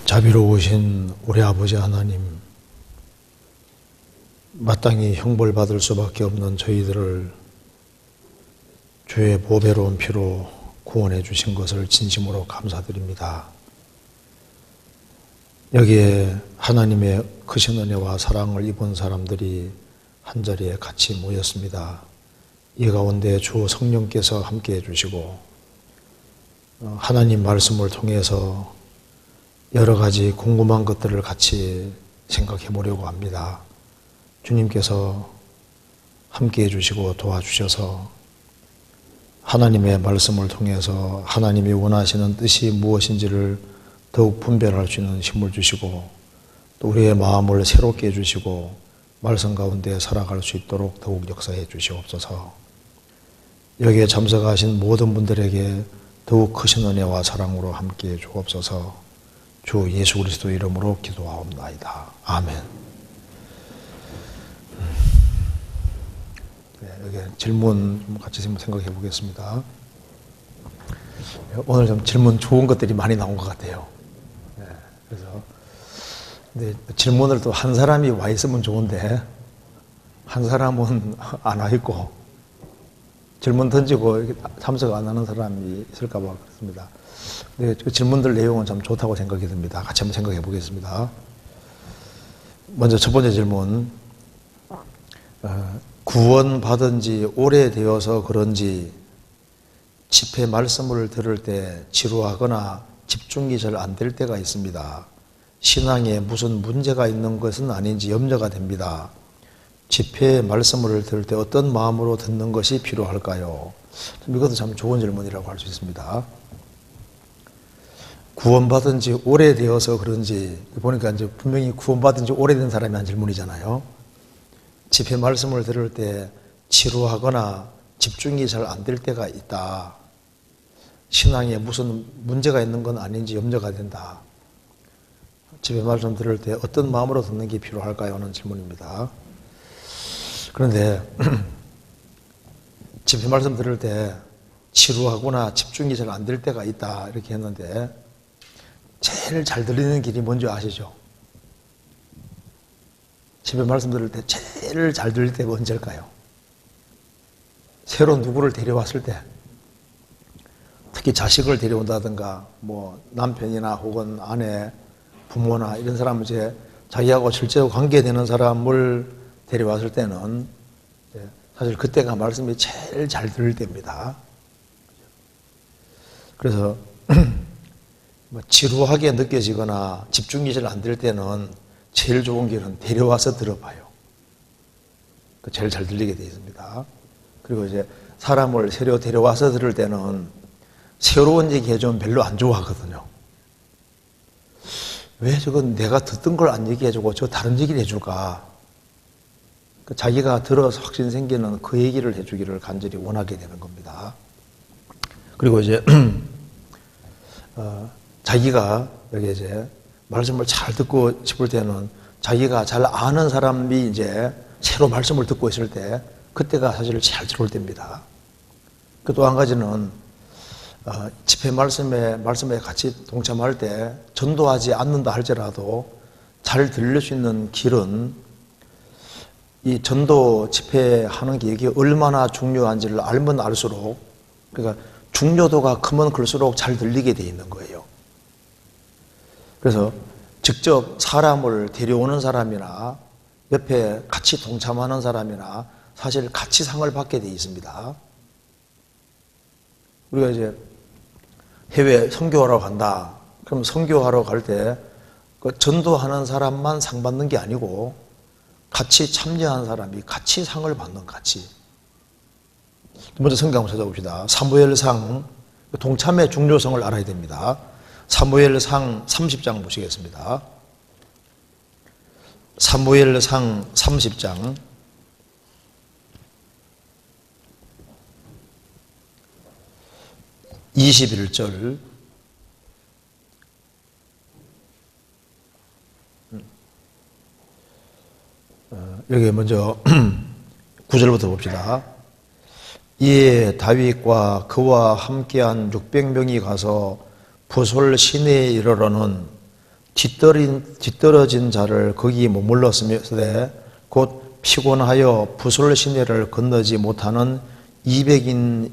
자비로우신 우리 아버지 하나님, 마땅히 형벌받을 수밖에 없는 저희들을 주의 보배로운 피로 구원해 주신 것을 진심으로 감사드립니다. 여기에 하나님의 크신 은혜와 사랑을 입은 사람들이 한자리에 같이 모였습니다. 이 가운데 주 성령께서 함께해 주시고 하나님 말씀을 통해서 여러 가지 궁금한 것들을 같이 생각해 보려고 합니다. 주님께서 함께해 주시고 도와주셔서 하나님의 말씀을 통해서 하나님이 원하시는 뜻이 무엇인지를 더욱 분별할 수 있는 힘을 주시고 또 우리의 마음을 새롭게 해주시고 말씀 가운데 살아갈 수 있도록 더욱 역사해 주시옵소서. 여기에 참석하신 모든 분들에게 더욱 크신 은혜와 사랑으로 함께해 주옵소서. 주 예수 그리스도 이름으로 기도하옵나이다. 아멘. 여기 질문 좀 같이 생각해 보겠습니다. 오늘 좀 질문 좋은 것들이 많이 나온 것 같아요. 그래서 근데 질문을 또 한 사람이 와 있으면 좋은데 한 사람은 안 와 있고 질문 던지고 참석 안 하는 사람이 있을까 봐 그렇습니다. 근데 그 질문들 내용은 참 좋다고 생각이 듭니다. 같이 한번 생각해 보겠습니다. 먼저 첫 번째 질문. 구원받은 지 오래되어서 그런지 집회 말씀을 들을 때 지루하거나 집중이 잘 안 될 때가 있습니다. 신앙에 무슨 문제가 있는 것은 아닌지 염려가 됩니다. 집회 말씀을 들을 때 어떤 마음으로 듣는 것이 필요할까요? 이것도 참 좋은 질문이라고 할 수 있습니다. 구원받은 지 오래되어서 그런지 보니까 이제 분명히 구원받은 지 오래된 사람이 한 질문이잖아요. 집회 말씀을 들을 때 지루하거나 집중이 잘 안 될 때가 있다. 신앙에 무슨 문제가 있는 건 아닌지 염려가 된다. 집회 말씀 들을 때 어떤 마음으로 듣는 게 필요할까요? 하는 질문입니다. 그런데 집회 말씀 들을 때 지루하거나 집중이 잘 안 될 때가 있다 이렇게 했는데 제일 잘 들리는 길이 뭔지 아시죠? 집회 말씀 들을 때 제일 잘 들릴 때가 언제일까요? 새로 누구를 데려왔을 때, 특히 자식을 데려온다든가 뭐 남편이나 혹은 아내, 부모나 이런 사람을 이제 자기하고 실제로 관계되는 사람을 데려왔을 때는 사실 그때가 말씀이 제일 잘 들릴 때입니다. 그래서 지루하게 느껴지거나 집중이 잘 안 될 때는 제일 좋은 길은 데려와서 들어봐요. 제일 잘 들리게 되어 있습니다. 그리고 이제 사람을 새로 데려와서 들을 때는 새로운 얘기 해주면 별로 안 좋아하거든요. 왜 저건 내가 듣던 걸 안 얘기해주고 저 다른 얘기를 해줄까? 자기가 들어서 확신 생기는 그 얘기를 해주기를 간절히 원하게 되는 겁니다. 그리고 이제 자기가 여기 이제 말씀을 잘 듣고 싶을 때는 자기가 잘 아는 사람이 이제 새로 말씀을 듣고 있을 때 그때가 사실 잘 들어올 때입니다. 또 한 가지는 집회 말씀에 같이 동참할 때 전도하지 않는다 할지라도 잘 들릴 수 있는 길은 이 전도 집회하는 게 이게 얼마나 중요한지를 알면 알수록 그러니까 중요도가 크면 클수록 잘 들리게 돼 있는 거예요. 그래서 직접 사람을 데려오는 사람이나 옆에 같이 동참하는 사람이나 사실 같이 상을 받게 돼 있습니다. 우리가 이제 해외 선교하러 간다. 그럼 선교하러 갈 때 그 전도하는 사람만 상 받는 게 아니고 같이 참여한 사람이 같이 상을 받는 같이. 먼저 성경 한번 찾아봅시다. 사무엘상 동참의 중요성을 알아야 됩니다. 사무엘상 30장 보시겠습니다. 사무엘상 30장 21절 여기 먼저 9절부터 봅시다. 이에 다윗과 그와 함께한 600명이 가서 부솔 시내에 이르러는 뒤떨어진 자를 거기 머물렀으되 곧 피곤하여 부솔 시내를 건너지 못하는 200인을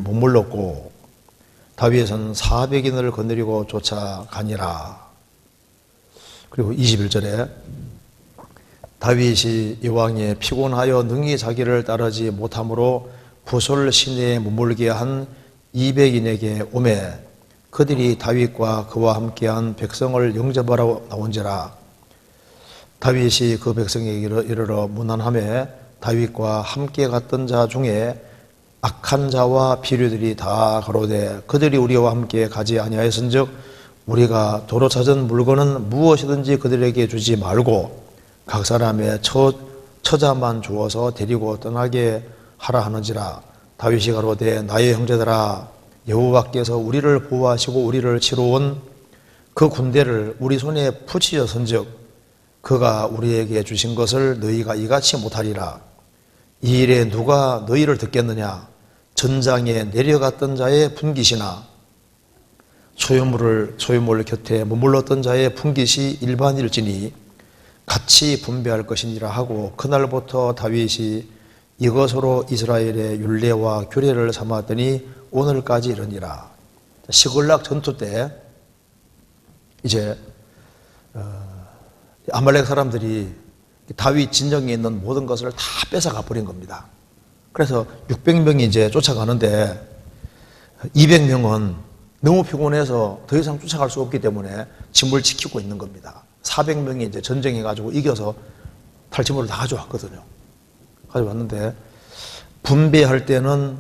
머물렀고 다윗은 400인을 거느리고 쫓아가니라. 그리고 21절에 다윗이 이왕에 피곤하여 능히 자기를 따르지 못함으로 부솔 시내에 머물게 한 200인에게 오매 그들이 다윗과 그와 함께한 백성을 영접하러 나온지라. 다윗이 그 백성에게 이르러 문안하매 다윗과 함께 갔던 자 중에 악한 자와 비류들이 다 가로되 그들이 우리와 함께 가지 아니하였은즉 우리가 도로 찾은 물건은 무엇이든지 그들에게 주지 말고 각 사람의 처자만 주어서 데리고 떠나게 하라 하는지라. 다윗이 가로되 나의 형제들아 여호와께서 우리를 보호하시고 우리를 치러 온 그 군대를 우리 손에 붙이셨은즉 그가 우리에게 주신 것을 너희가 이같이 못하리라. 이 일에 누가 너희를 듣겠느냐. 전장에 내려갔던 자의 분깃이나 소유물 곁에 머물렀던 자의 분깃이 일반일지니 같이 분배할 것이니라 하고 그날부터 다윗이 이것으로 이스라엘의 율례와 규례를 삼았더니 오늘까지 이르니라. 시글락 전투 때 이제 아말렉 사람들이 다윗 진영에 있는 모든 것을 다 뺏어가 버린 겁니다. 그래서 600명이 이제 쫓아가는데 200명은 너무 피곤해서 더 이상 쫓아갈 수 없기 때문에 짐을 지키고 있는 겁니다. 400명이 이제 전쟁해가지고 이겨서 탈취물을 다 가져왔거든요. 가져왔는데 분배할 때는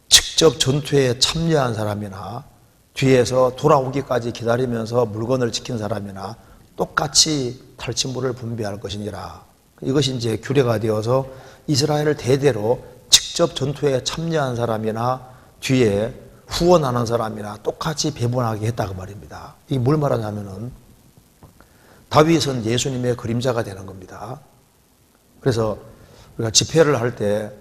직접 전투에 참여한 사람이나 뒤에서 돌아오기까지 기다리면서 물건을 지킨 사람이나 똑같이 탈취물을 분배할 것이니라. 이것이 이제 규례가 되어서 이스라엘을 대대로 직접 전투에 참여한 사람이나 뒤에 후원하는 사람이나 똑같이 배분하게 했다고 말입니다. 이게 뭘 말하냐면은 다윗은 예수님의 그림자가 되는 겁니다. 그래서 우리가 집회를 할 때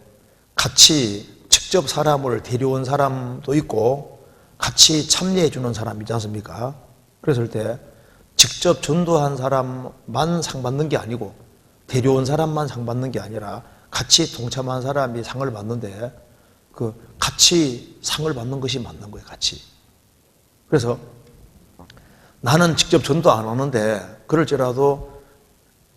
같이 직접 사람을 데려온 사람도 있고 같이 참여해 주는 사람이 있지 않습니까? 그랬을 때 직접 전도한 사람만 상 받는 게 아니고 데려온 사람만 상 받는 게 아니라 같이 동참한 사람이 상을 받는데 그 같이 상을 받는 것이 맞는 거예요. 같이. 그래서 나는 직접 전도 안 하는데 그럴지라도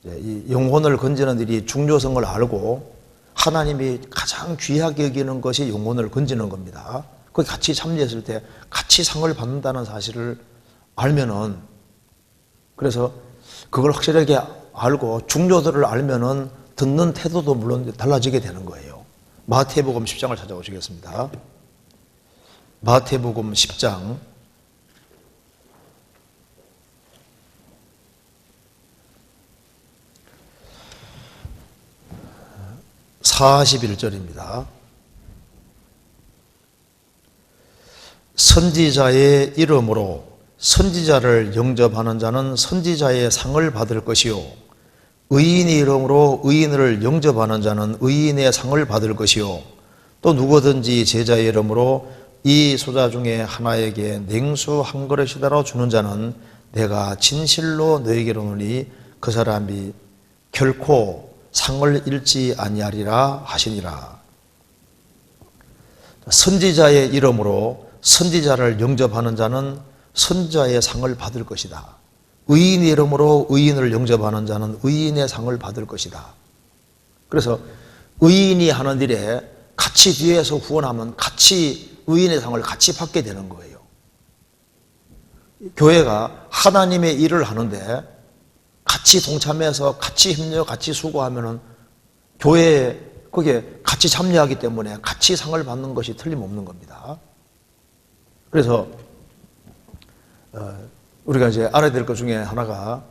이 영혼을 건지는 일이 중요성을 알고 하나님이 가장 귀하게 여기는 것이 영혼을 건지는 겁니다. 거기 같이 참여했을 때 같이 상을 받는다는 사실을 알면은 그래서 그걸 확실하게 알고 중요도를 알면은 듣는 태도도 물론 달라지게 되는 거예요. 마태복음 10장을 찾아오시겠습니다. 마태복음 10장 41절입니다. 선지자의 이름으로 선지자를 영접하는 자는 선지자의 상을 받을 것이요 의인의 이름으로 의인을 영접하는 자는 의인의 상을 받을 것이요 또 누구든지 제자의 이름으로 이 소자 중에 하나에게 냉수 한 그릇이라도 주는 자는 내가 진실로 너에게 이르노니 그 사람이 결코 상을 잃지 아니하리라 하시니라. 선지자의 이름으로 선지자를 영접하는 자는 선지자의 상을 받을 것이다. 의인의 이름으로 의인을 영접하는 자는 의인의 상을 받을 것이다. 그래서 의인이 하는 일에 같이 뒤에서 후원하면 같이 의인의 상을 같이 받게 되는 거예요. 교회가 하나님의 일을 하는데 같이 동참해서 같이 협력, 같이 수고하면은 교회에 거기에 같이 참여하기 때문에 같이 상을 받는 것이 틀림없는 겁니다. 그래서 우리가 이제 알아야 될 것 중에 하나가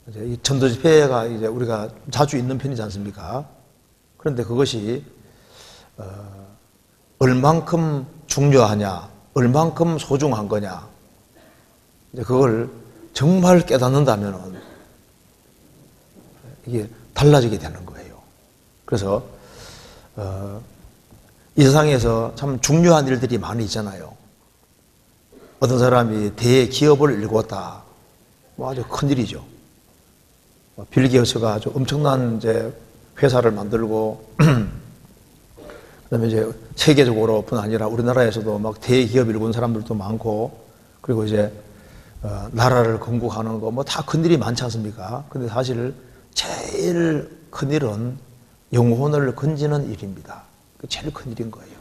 이제 이 전도 집회가 이제 우리가 자주 있는 편이지 않습니까? 그런데 그것이 얼만큼 중요하냐, 얼만큼 소중한 거냐, 이제 그걸 정말 깨닫는다면은 이게 달라지게 되는 거예요. 그래서 이 세상에서 참 중요한 일들이 많이 있잖아요. 어떤 사람이 대기업을 일궜다. 뭐 아주 큰일이죠. 빌 게이츠가 아주 엄청난 이제 회사를 만들고 그다음에 이제 세계적으로뿐 아니라 우리나라에서도 막 대기업 일군 사람들도 많고, 그리고 이제 나라를 건국하는 거 뭐 다 큰일이 많지 않습니까? 근데 사실 제일 큰일은 영혼을 건지는 일입니다. 그 제일 큰일인 거예요.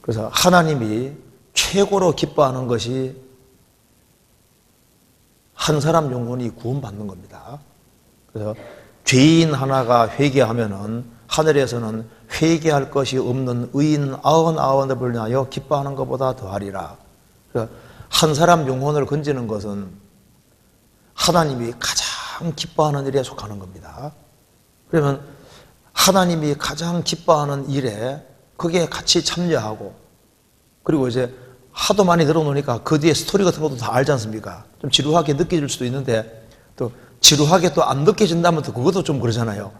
그래서 하나님이 최고로 기뻐하는 것이 한 사람 영혼이 구원받는 겁니다. 그래서 죄인 하나가 회개하면은 하늘에서는 회개할 것이 없는 의인 99을 위하여 기뻐하는 것보다 더하리라. 그러니까 한 사람 영혼을 건지는 것은 하나님이 가장 기뻐하는 일에 속하는 겁니다. 그러면 하나님이 가장 기뻐하는 일에 거기에 같이 참여하고, 그리고 이제 하도 많이 들어놓으니까 그 뒤에 스토리 같은 것도 다 알지 않습니까? 좀 지루하게 느껴질 수도 있는데, 또 지루하게 또 안 느껴진다면 또 그것도 좀 그러잖아요.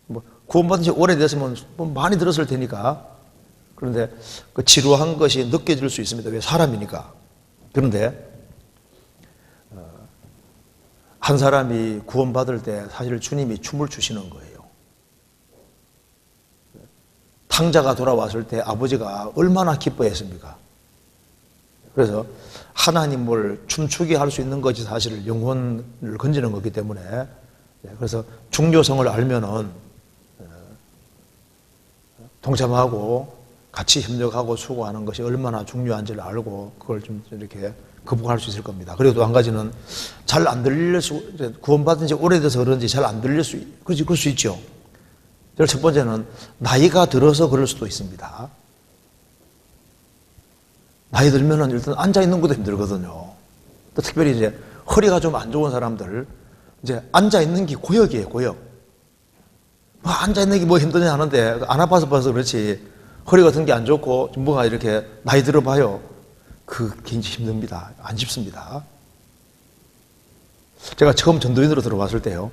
뭐 구원받은 지 오래됐으면 뭐 많이 들었을 테니까. 그런데 그 지루한 것이 느껴질 수 있습니다. 왜? 사람이니까. 그런데 한 사람이 구원받을 때 사실 주님이 춤을 추시는 거예요. 탕자가 돌아왔을 때 아버지가 얼마나 기뻐했습니까? 그래서 하나님을 춤추게 할 수 있는 것이 사실 영혼을 건지는 거기 때문에, 그래서 중요성을 알면은 동참하고 같이 협력하고 수고하는 것이 얼마나 중요한지를 알고 그걸 좀 이렇게 극복할 수 있을 겁니다. 그리고 또 한 가지는 잘 안 들릴 수, 구원받은 지 오래돼서 그런지 잘 안 들릴 수, 그럴 수 있죠. 첫 번째는 나이가 들어서 그럴 수도 있습니다. 나이 들면은 일단 앉아있는 것도 힘들거든요. 또 특별히 이제 허리가 좀 안 좋은 사람들, 이제 앉아있는 게 고역이에요, 고역. 뭐 앉아있는 게 뭐 힘드냐 하는데, 안 아파서 그렇지, 허리 같은 게 안 좋고, 뭐가 이렇게 나이 들어봐요. 그 굉장히 힘듭니다. 안 쉽습니다. 제가 처음 전도인으로 들어왔을 때요,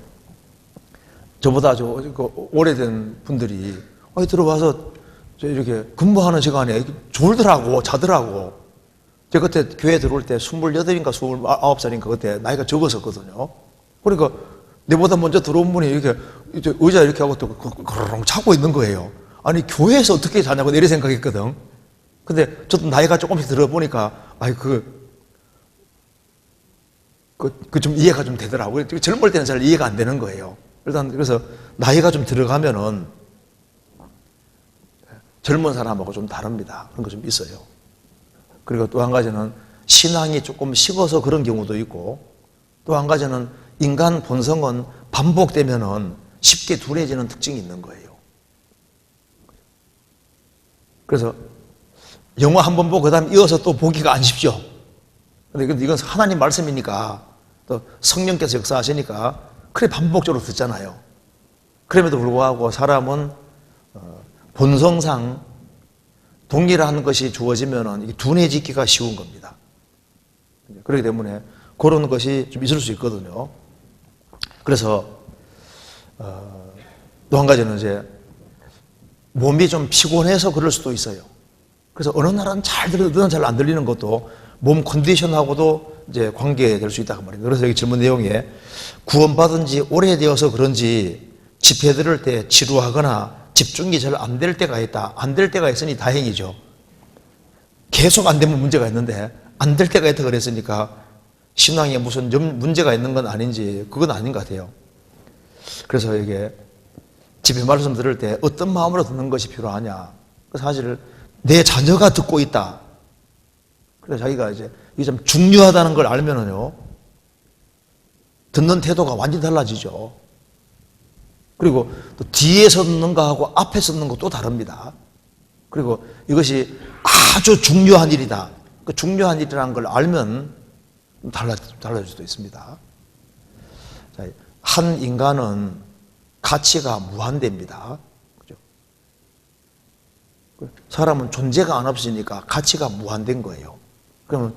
저보다 아주 오래된 분들이 들어와서 이렇게 근무하는 시간에 졸더라고, 자더라고. 제가 그때 교회 들어올 때 28인가 29살인가 그때 나이가 적었었거든요. 그러니까 내보다 먼저 들어온 분이 이렇게 의자 이렇게 하고 또 그르렁 차고 있는 거예요. 아니, 교회에서 어떻게 자냐고 내리 생각했거든. 근데 저도 나이가 조금씩 들어보니까, 좀 이해가 좀 되더라고요. 젊을 때는 잘 이해가 안 되는 거예요. 일단, 그래서 나이가 좀 들어가면은 젊은 사람하고 좀 다릅니다. 그런 거 좀 있어요. 그리고 또 한 가지는 신앙이 조금 식어서 그런 경우도 있고, 또 한 가지는 인간 본성은 반복되면은 쉽게 둔해지는 특징이 있는 거예요. 그래서 영화 한 번 보고 그 다음 이어서 또 보기가 안 쉽죠. 근데 이건 하나님 말씀이니까, 또 성령께서 역사하시니까 그래 반복적으로 듣잖아요. 그럼에도 불구하고 사람은 본성상 동일한 것이 주어지면 둔해지기가 쉬운 겁니다. 그렇기 때문에 그런 것이 좀 있을 수 있거든요. 그래서 또 한 가지는 이제 몸이 좀 피곤해서 그럴 수도 있어요. 그래서 어느 날은 잘 들리고 어느 날은 잘 안 들리는 것도 몸 컨디션하고도 이제 관계될 수 있다고 말입니다. 그래서 여기 질문 내용에 구원받은 지 오래되어서 그런지 집회 들을 때 지루하거나 집중이 잘 안 될 때가 있다. 안 될 때가 있으니 다행이죠. 계속 안 되면 문제가 있는데 안 될 때가 있다 그랬으니까 신앙에 무슨 문제가 있는 건 아닌지, 그건 아닌 것 같아요. 그래서 이게 집회 말씀 들을 때 어떤 마음으로 듣는 것이 필요하냐. 사실 내 자녀가 듣고 있다. 그래서 자기가 이제 이게 좀 중요하다는 걸 알면은요, 듣는 태도가 완전히 달라지죠. 그리고 또 뒤에서 듣는 거하고 앞에서 듣는 것도 다릅니다. 그리고 이것이 아주 중요한 일이다. 그 중요한 일이라는 걸 알면 달라질 수도 있습니다. 자, 한 인간은 가치가 무한대입니다. 그죠? 사람은 존재가 안 없으니까 가치가 무한된 거예요. 그러면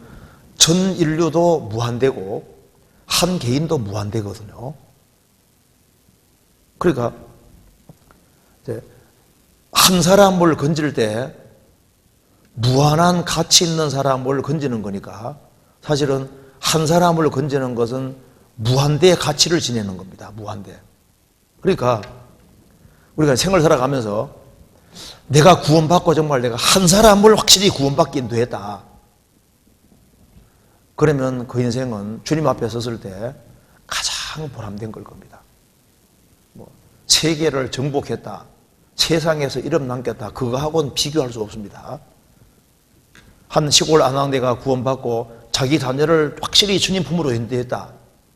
전 인류도 무한대고 한 개인도 무한대거든요. 그러니까 이제 한 사람을 건질 때 무한한 가치 있는 사람을 건지는 거니까 사실은 한 사람을 건지는 것은 무한대의 가치를 지내는 겁니다. 무한대. 그러니까 우리가 생을 살아가면서 내가 구원받고 정말 내가 한 사람을 확실히 구원받긴 되었다. 그러면 그 인생은 주님 앞에 섰을 때 가장 보람된 걸 겁니다. 세계를 정복했다. 세상에서 이름 남겼다. 그거하고는 비교할 수 없습니다. 한 시골 안왕대가 구원받고 자기 자녀를 확실히 주님 품으로 인도했다.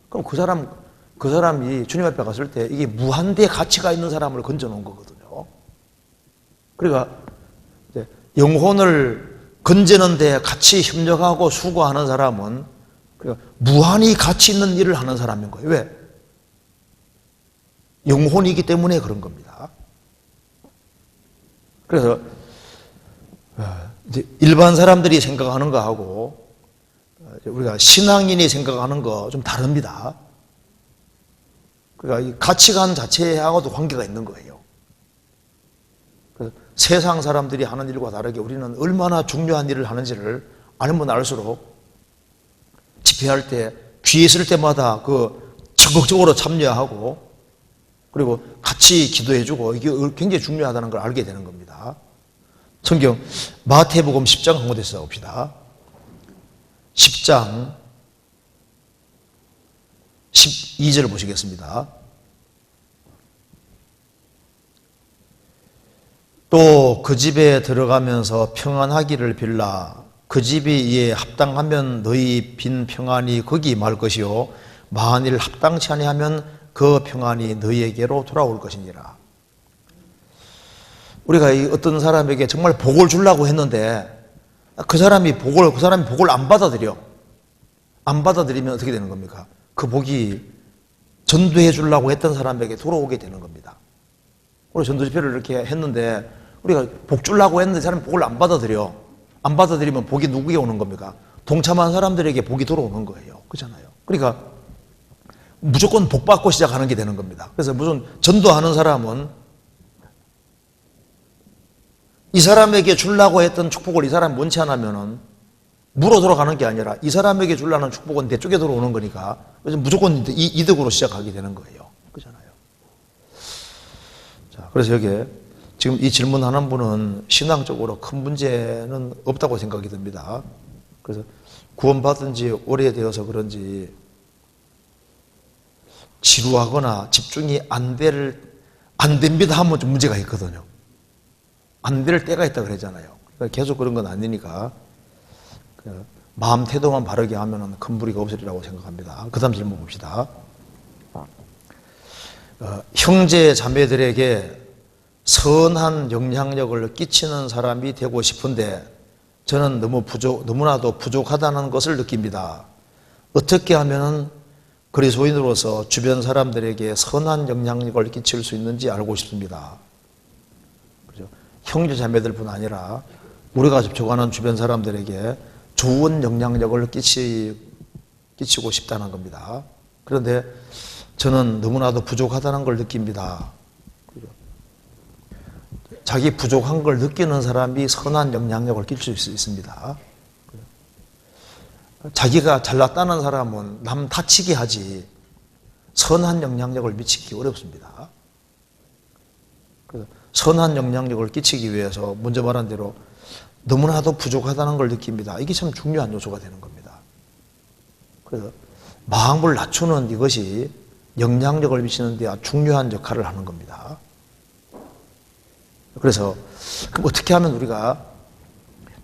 그럼 그 사람이 주님 앞에 갔을 때 이게 무한대 가치가 있는 사람을 건져놓은 거거든요. 그러니까 이제 영혼을 건지는데 같이 협력하고 수고하는 사람은 그러니까 무한히 가치 있는 일을 하는 사람인 거예요. 왜? 영혼이기 때문에 그런 겁니다. 그래서 이제 일반 사람들이 생각하는 거하고 우리가 신앙인이 생각하는 거 좀 다릅니다. 그러니까 이 가치관 자체하고도 관계가 있는 거예요. 그래서 세상 사람들이 하는 일과 다르게 우리는 얼마나 중요한 일을 하는지를 알면 알수록 집회할 때 귀에 있을 때마다 그 적극적으로 참여하고 그리고 같이 기도해주고 이게 굉장히 중요하다는 걸 알게 되는 겁니다. 성경 마태복음 10장 한 곳에서 봅시다. 10장 12절을 보시겠습니다. 또 그 집에 들어가면서 평안하기를 빌라. 그 집이 이에 합당하면 너희 빈 평안이 거기 말 것이요 만일 합당치 아니하면 그 평안이 너희에게로 돌아올 것이니라. 우리가 어떤 사람에게 정말 복을 주려고 했는데 그 사람이 복을 안 받아들여. 안 받아들이면 어떻게 되는 겁니까? 그 복이 전도해 주려고 했던 사람에게 돌아오게 되는 겁니다. 우리 전도 집회를 이렇게 했는데 우리가 복 주려고 했는데 사람이 복을 안 받아들여. 안 받아들이면 복이 누구에게 오는 겁니까? 동참한 사람들에게 복이 돌아오는 거예요. 그렇잖아요. 그러니까 무조건 복 받고 시작하는 게 되는 겁니다. 그래서 무슨 전도하는 사람은 이 사람에게 주려고 했던 축복을 이 사람이 원치 않으면은 물어 돌아가는 게 아니라 이 사람에게 주려는 축복은 내 쪽에 들어오는 거니까 무조건 이득으로 시작하게 되는 거예요. 그렇잖아요. 자, 그래서 여기에 지금 이 질문하는 분은 신앙적으로 큰 문제는 없다고 생각이 듭니다. 그래서 구원받은 지 오래되어서 그런지 지루하거나 집중이 안 됩니다 하면 좀 문제가 있거든요. 안 될 때가 있다 그러잖아요. 그러니까 계속 그런 건 아니니까 마음 태도만 바르게 하면 큰 무리가 없으리라고 생각합니다. 그 다음 질문 봅시다. 형제 자매들에게 선한 영향력을 끼치는 사람이 되고 싶은데 저는 너무나도 부족하다는 것을 느낍니다. 어떻게 하면 그리스도인으로서 주변 사람들에게 선한 영향력을 끼칠 수 있는지 알고 싶습니다. 그렇죠? 형제 자매들뿐 아니라 우리가 접촉하는 주변 사람들에게 좋은 영향력을 끼치고 싶다는 겁니다. 그런데 저는 너무나도 부족하다는 걸 느낍니다. 자기 부족한 걸 느끼는 사람이 선한 영향력을 끼칠 수 있습니다. 자기가 잘났다는 사람은 남 다치게 하지 선한 영향력을 미치기 어렵습니다. 그래서 선한 영향력을 끼치기 위해서 먼저 말한 대로 너무나도 부족하다는 걸 느낍니다. 이게 참 중요한 요소가 되는 겁니다. 그래서 마음을 낮추는 이것이 영향력을 미치는 데 아주 중요한 역할을 하는 겁니다. 그래서 그럼 어떻게 하면 우리가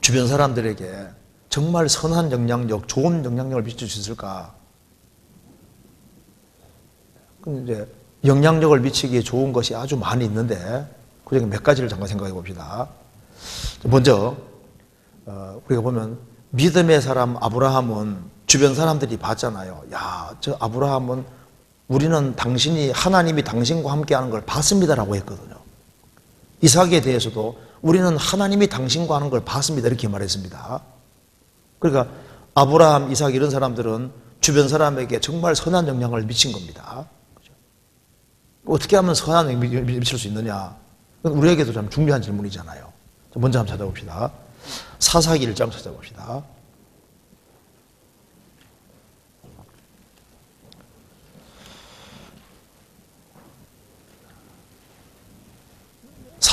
주변 사람들에게 정말 선한 영향력, 좋은 영향력을 미칠 수 있을까? 그럼 이제 영향력을 미치기에 좋은 것이 아주 많이 있는데 그중에 몇 가지를 잠깐 생각해 봅시다. 먼저 우리가 보면 믿음의 사람 아브라함은 주변 사람들이 봤잖아요. 야, 저 아브라함은 우리는 하나님이 당신과 함께하는 걸 봤습니다라고 했거든요. 이삭에 대해서도 우리는 하나님이 당신과 하는 걸 봤습니다 이렇게 말했습니다. 그러니까 아브라함, 이삭 이런 사람들은 주변 사람에게 정말 선한 영향을 미친 겁니다. 어떻게 하면 선한 영향을 미칠 수 있느냐? 우리에게도 참 중요한 질문이잖아요. 먼저 한번 찾아봅시다. 사사기 1장 찾아봅시다.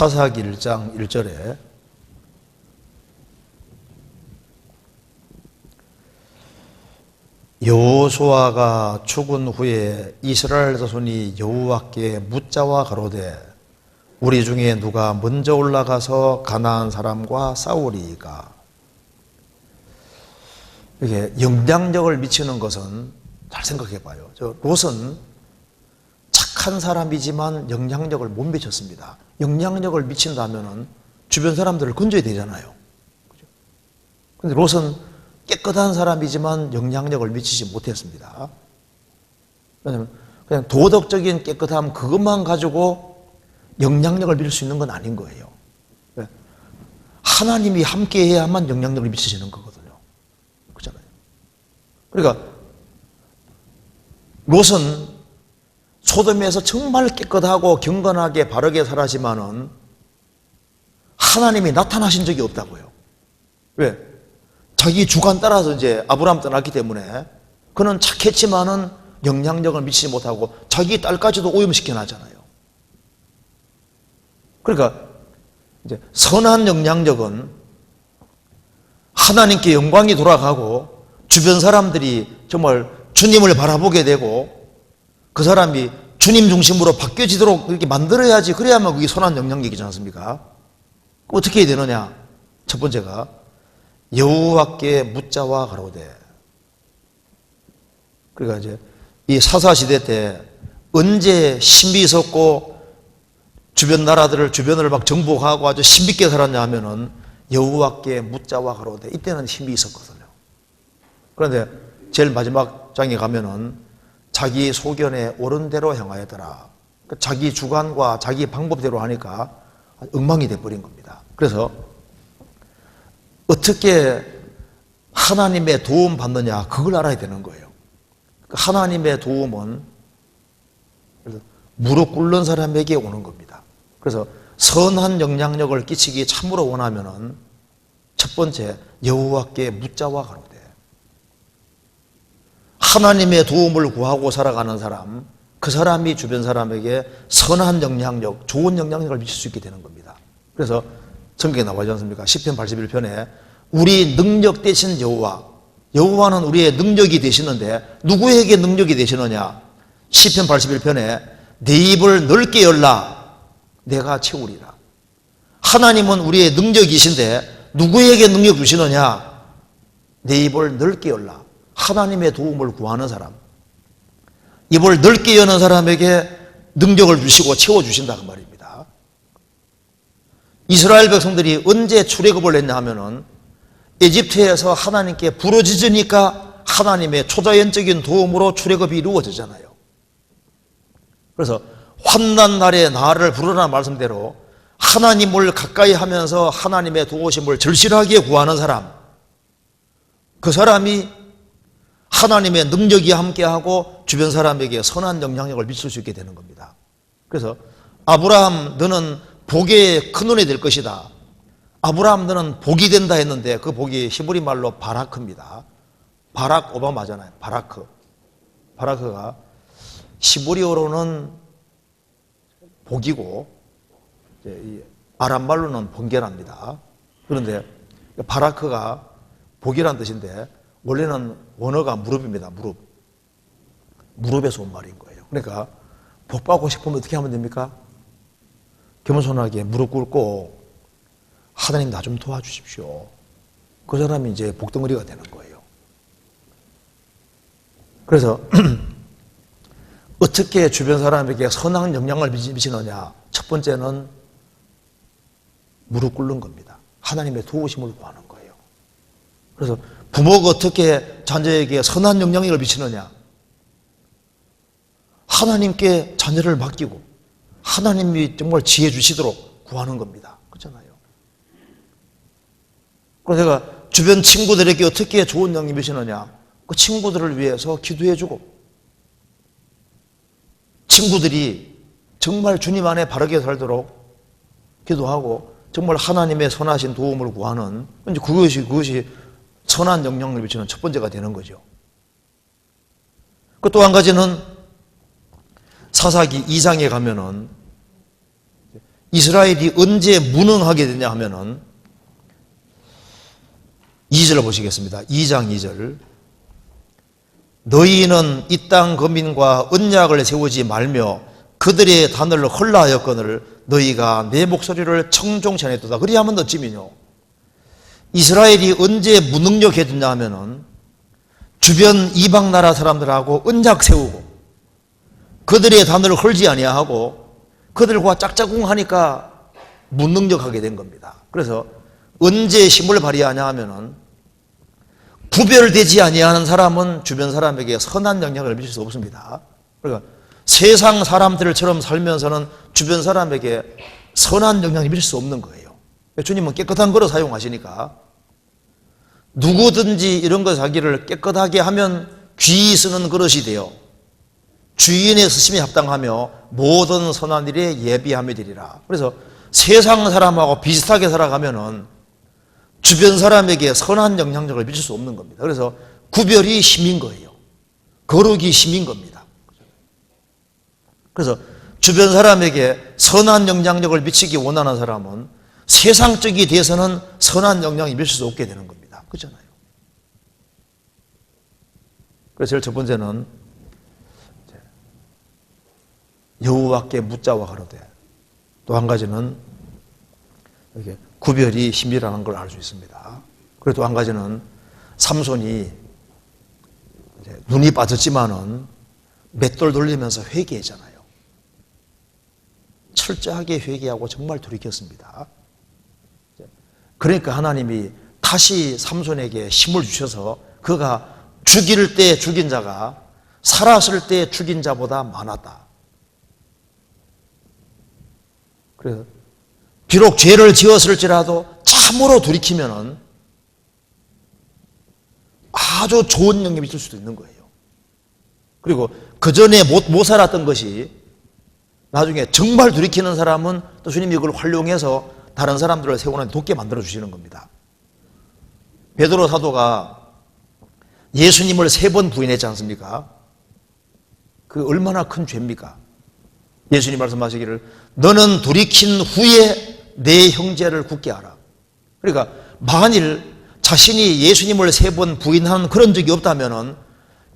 사사기 1장 1절에 여호수아가 죽은 후에 이스라엘 자손이 여호와께 묻자와 가로되 우리 중에 누가 먼저 올라가서 가나안 사람과 싸우리이까. 이렇게 영향력을 미치는 것은 잘 생각해 봐요. 롯은 착한 사람이지만 영향력을 못 미쳤습니다. 영향력을 미친다면 주변 사람들을 건져야 되잖아요. 그런데 롯은 깨끗한 사람이지만 영향력을 미치지 못했습니다. 왜냐하면 그냥 도덕적인 깨끗함 그것만 가지고 영향력을 미칠 수 있는 건 아닌 거예요. 하나님이 함께 해야만 영향력을 미치시는 거거든요. 그렇잖아요. 그러니까 롯은 소돔에서 정말 깨끗하고 경건하게 바르게 살았지만은 하나님이 나타나신 적이 없다고요. 왜? 자기 주관 따라서 이제 아브라함 떠났기 때문에 그는 착했지만은 영향력을 미치지 못하고 자기 딸까지도 오염시켜 놨잖아요. 그러니까 이제 선한 영향력은 하나님께 영광이 돌아가고 주변 사람들이 정말 주님을 바라보게 되고 그 사람이 주님 중심으로 바뀌어지도록 그렇게 만들어야지. 그래야만 그게 선한 영향력이지 않습니까? 어떻게 해야 되느냐? 첫 번째가 여호와께 묻자와 가로되. 그러니까 이제 이 사사시대 때 언제 힘이 있었고 주변 나라들을 주변을 막 정복하고 아주 힘있게 살았냐 하면은 여호와께 묻자와 가로되. 이때는 힘이 있었거든요. 그런데 제일 마지막 장에 가면은 자기 소견에 옳은 대로 행하였더라. 자기 주관과 자기 방법대로 하니까 엉망이 돼버린 겁니다. 그래서 어떻게 하나님의 도움 받느냐 그걸 알아야 되는 거예요. 하나님의 도움은 무릎 꿇는 사람에게 오는 겁니다. 그래서 선한 영향력을 끼치기 참으로 원하면은 첫 번째 여호와께 묻자와 가로되. 하나님의 도움을 구하고 살아가는 사람, 그 사람이 주변 사람에게 선한 영향력, 좋은 영향력을 미칠 수 있게 되는 겁니다. 그래서 성경에 나와 있지 않습니까? 시편 81편에 우리 능력 되신 여호와, 여호와는 우리의 능력이 되시는데 누구에게 능력이 되시느냐? 시편 81편에 내 입을 넓게 열라 내가 채우리라. 하나님은 우리의 능력이신데 누구에게 능력 주시느냐? 내 입을 넓게 열라. 하나님의 도움을 구하는 사람, 입을 넓게 여는 사람에게 능력을 주시고 채워주신다 그 말입니다. 이스라엘 백성들이 언제 출애굽을 했냐 하면은 에집트에서 하나님께 부르짖으니까 하나님의 초자연적인 도움으로 출애굽이 이루어지잖아요. 그래서 환난 날에 나를 부르라는 말씀대로 하나님을 가까이 하면서 하나님의 도우심을 절실하게 구하는 사람, 그 사람이 하나님의 능력이 함께하고 주변 사람에게 선한 영향력을 미칠 수 있게 되는 겁니다. 그래서 아브라함 너는 복의 큰 눈이 될 것이다. 아브라함 너는 복이 된다 했는데 그 복이 히브리 말로 바라크입니다. 바락 오바마잖아요. 바라크. 바라크가 히브리어로는 복이고 아람 말로는 번개랍니다. 그런데 바라크가 복이란 뜻인데 원래는 원어가 무릎입니다. 무릎. 무릎에서 온 말인 거예요. 그러니까 복 받고 싶으면 어떻게 하면 됩니까? 겸손하게 무릎 꿇고 하나님 나 좀 도와주십시오. 그 사람이 이제 복덩어리가 되는 거예요. 그래서 어떻게 주변 사람에게 선한 영향을 미치느냐? 첫 번째는 무릎 꿇는 겁니다. 하나님의 도우심을 구하는 거예요. 그래서 부모가 어떻게 자녀에게 선한 영향력을 미치느냐? 하나님께 자녀를 맡기고 하나님이 정말 지혜 주시도록 구하는 겁니다. 그렇잖아요. 그래서 내가 주변 친구들에게 어떻게 좋은 영향을 미치느냐? 그 친구들을 위해서 기도해주고 친구들이 정말 주님 안에 바르게 살도록 기도하고 정말 하나님의 선하신 도움을 구하는 이제 그것이 선한 영향을 미치는 첫 번째가 되는 거죠. 그 또 한 가지는 사사기 2장에 가면은 이스라엘이 언제 무능하게 되냐 하면은 2절 보시겠습니다. 2장 2절. 너희는 이 땅 거민과 언약을 세우지 말며 그들의 단을 헐라하였거늘 너희가 내 목소리를 청종치 않았도다. 그리하면 어찌미뇨. 이스라엘이 언제 무능력해졌냐 하면은 주변 이방 나라 사람들하고 언약 세우고 그들의 단을 헐지 아니하고 그들과 짝짝꿍하니까 무능력하게 된 겁니다. 그래서 언제 힘을 발휘하냐 하면은 구별되지 아니하는 사람은 주변 사람에게 선한 영향을 미칠 수 없습니다. 그러니까 세상 사람들처럼 살면서는 주변 사람에게 선한 영향을 미칠 수 없는 거예요. 주님은 깨끗한 거로 사용하시니까 누구든지 이런 거 자기를 깨끗하게 하면 귀히 쓰는 그릇이 되어 주인의 쓰심에 합당하며 모든 선한 일에 예비함이 되리라. 그래서 세상 사람하고 비슷하게 살아가면은 주변 사람에게 선한 영향력을 미칠 수 없는 겁니다. 그래서 구별이 힘인 거예요. 거룩이 힘인 겁니다. 그래서 주변 사람에게 선한 영향력을 미치기 원하는 사람은 세상적이 돼서는 선한 영향이 미칠 수 없게 되는 겁니다. 그렇잖아요. 그래서 제일 첫 번째는 여호와께 묻자와 가로되, 또 한 가지는 이렇게 구별이 힘이라는 걸 알 수 있습니다. 그리고 또 한 가지는 삼손이 눈이 빠졌지만은 맷돌 돌리면서 회개했잖아요. 철저하게 회개하고 정말 돌이켰습니다. 그러니까 하나님이 다시 삼손에게 힘을 주셔서 그가 죽일 때 죽인 자가 살았을 때 죽인 자보다 많았다. 그래서 비록 죄를 지었을지라도 참으로 돌이키면은 아주 좋은 영향이 미칠 수도 있는 거예요. 그리고 그 전에 못 살았던 것이 나중에 정말 돌이키는 사람은 또 주님이 이걸 활용해서 다른 사람들을 세우는 돕게 만들어 주시는 겁니다. 베드로 사도가 예수님을 3번 부인했지 않습니까? 그 얼마나 큰 죄입니까? 예수님 말씀하시기를 너는 돌이킨 후에 내 형제를 굳게 하라. 그러니까 만일 자신이 예수님을 3번 부인하는 그런 적이 없다면은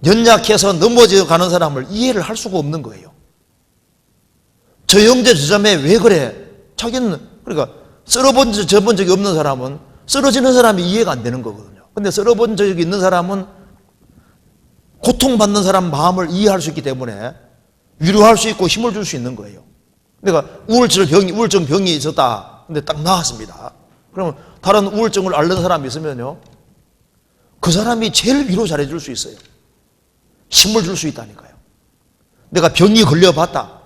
연약해서 넘어져 가는 사람을 이해를 할 수가 없는 거예요. 저 형제 저 자매 왜 그래? 자기는 그러니까 썰어본 적이 없는 사람은 쓰러지는 사람이 이해가 안 되는 거거든요. 근데 썰어본 적이 있는 사람은 고통받는 사람 마음을 이해할 수 있기 때문에 위로할 수 있고 힘을 줄 수 있는 거예요. 그러니까 우울증 병이 있었다. 근데 딱 나았습니다. 그러면 다른 우울증을 앓는 사람이 있으면요, 그 사람이 제일 위로 잘해줄 수 있어요. 힘을 줄 수 있다니까요. 내가 병이 걸려봤다.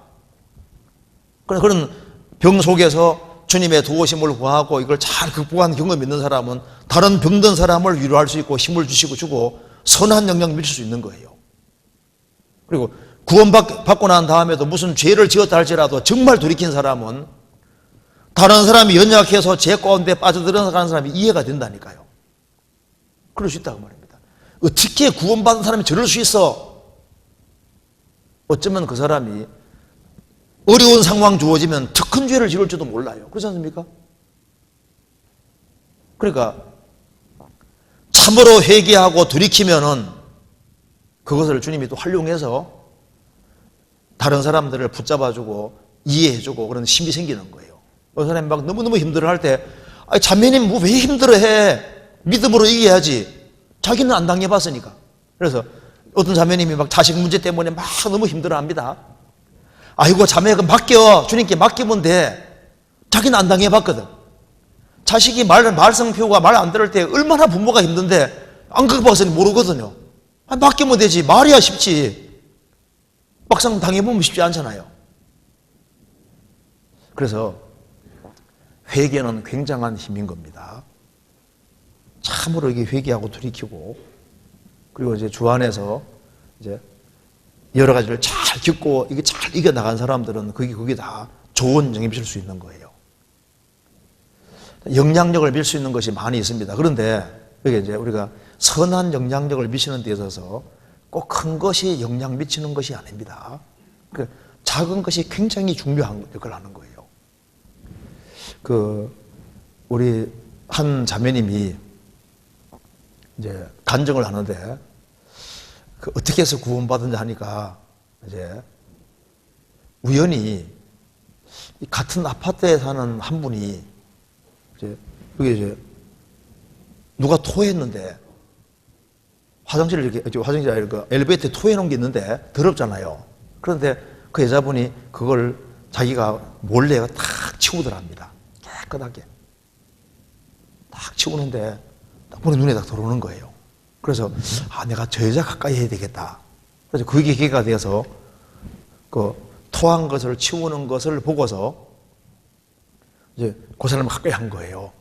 그런 병 속에서 주님의 도우심을 구하고 이걸 잘 극복한 경험이 있는 사람은 다른 병든 사람을 위로할 수 있고 힘을 주고 선한 영향을 미칠 수 있는 거예요. 그리고 구원받고 난 다음에도 무슨 죄를 지었다 할지라도 정말 돌이킨 사람은 다른 사람이 연약해서 죄 가운데 빠져들어가는 사람이 이해가 된다니까요. 그럴 수 있다고 말입니다. 어떻게 구원받은 사람이 저럴 수 있어? 어쩌면 그 사람이 어려운 상황 주어지면 더 큰 죄를 지을지도 몰라요. 그렇지 않습니까? 그러니까 참으로 회개하고 돌이키면은 그것을 주님이 또 활용해서 다른 사람들을 붙잡아주고 이해해주고 그런 힘이 생기는 거예요. 어떤 사람이 막 너무너무 힘들어할 때 자매님 뭐 왜 힘들어해? 믿음으로 이겨야지. 자기는 안 당해봤으니까. 그래서 어떤 자매님이 막 자식 문제 때문에 막 너무 힘들어합니다. 아이고 자매가 맡겨. 주님께 맡기면 돼. 자기는 안 당해봤거든. 자식이 말썽 피우고 말 안 들을 때 얼마나 부모가 힘든데 안 겪어봐서는 모르거든요. 맡기면 되지. 말이야 쉽지. 막상 당해보면 쉽지 않잖아요. 그래서 회개는 굉장한 힘인 겁니다. 참으로 이게 회개하고 돌이키고, 그리고 이제 주 안에서 이제 여러 가지를 잘 겪고 이게 잘 이겨나간 사람들은 그게 다 좋은 영향을 미칠 수 있는 거예요. 영향력을 미칠 수 있는 것이 많이 있습니다. 그런데 이게 이제 우리가 선한 영향력을 미치는 데 있어서 꼭 큰 것이 영향 미치는 것이 아닙니다. 그 작은 것이 굉장히 중요한 역할을 하는 거예요. 우리 한 자매님이 이제 간증을 하는데, 어떻게 해서 구원받은지 하니까, 이제, 우연히, 같은 아파트에 사는 한 분이, 여기 이제, 누가 토했는데, 화장실을 이렇게, 화장실이 아니라 엘리베이터에 토해놓은 게 있는데, 더럽잖아요. 그런데 그 여자분이 그걸 자기가 몰래 탁 치우더랍니다. 깨끗하게. 딱 치우는데, 딱 보니 눈에 딱 들어오는 거예요. 그래서, 내가 저 여자 가까이 해야 되겠다. 그래서 그게 계기가 되어서, 토한 것을 치우는 것을 보고서, 이제 그 사람을 가까이 한 거예요.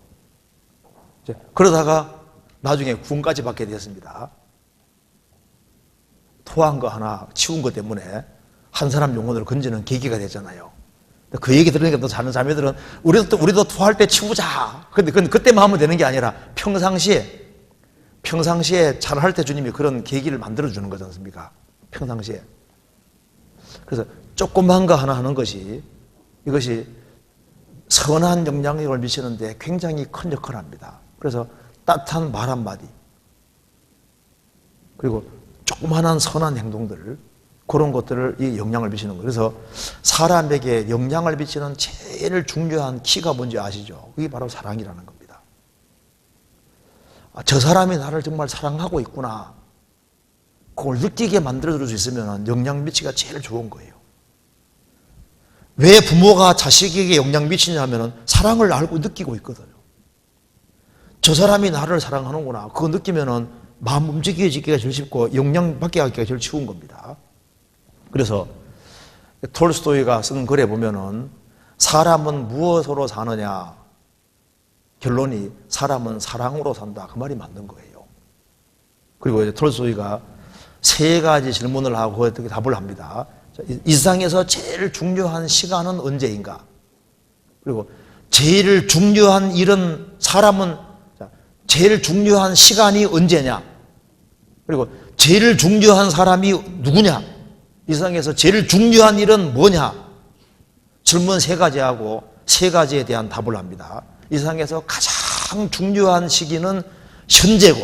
그러다가 나중에 구원까지 받게 되었습니다. 토한 거 하나 치운 것 때문에 한 사람 영혼을 건지는 계기가 됐잖아요. 그 얘기 들으니까 또 자는 자매들은 우리도 토할 때 치우자. 근데 그때만 하면 되는 게 아니라 평상시에 잘할 때 주님이 그런 계기를 만들어주는 거지 않습니까? 평상시에. 그래서 조그만 거 하나 하는 것이, 이것이 선한 영향력을 미치는데 굉장히 큰 역할을 합니다. 그래서 따뜻한 말 한마디, 그리고 조그만한 선한 행동들, 그런 것들을 이 영향을 미치는 거예요. 그래서 사람에게 영향을 미치는 제일 중요한 키가 뭔지 아시죠? 그게 바로 사랑이라는 겁니다. 저 사람이 나를 정말 사랑하고 있구나, 그걸 느끼게 만들어줄 수 있으면 영향 미치기가 제일 좋은 거예요. 왜 부모가 자식에게 영향 미치냐 하면 사랑을 알고 느끼고 있거든요. 저 사람이 나를 사랑하는구나, 그거 느끼면 마음 움직여지기가 제일 쉽고 영향받게 하기가 제일 쉬운 겁니다. 그래서 톨스토이가 쓴 글에 보면은 사람은 무엇으로 사느냐, 결론이 사람은 사랑으로 산다, 그 말이 맞는 거예요. 그리고 이제 톨스토이가 세 가지 질문을 하고 어떻게 답을 합니다. 이 세상에서 제일 중요한 시간은 언제인가? 그리고 제일 중요한 일은, 사람은 제일 중요한 시간이 언제냐? 그리고 제일 중요한 사람이 누구냐? 이 세상에서 제일 중요한 일은 뭐냐? 질문 세 가지 하고 세 가지에 대한 답을 합니다. 이 세상에서 가장 중요한 시기는 현재고,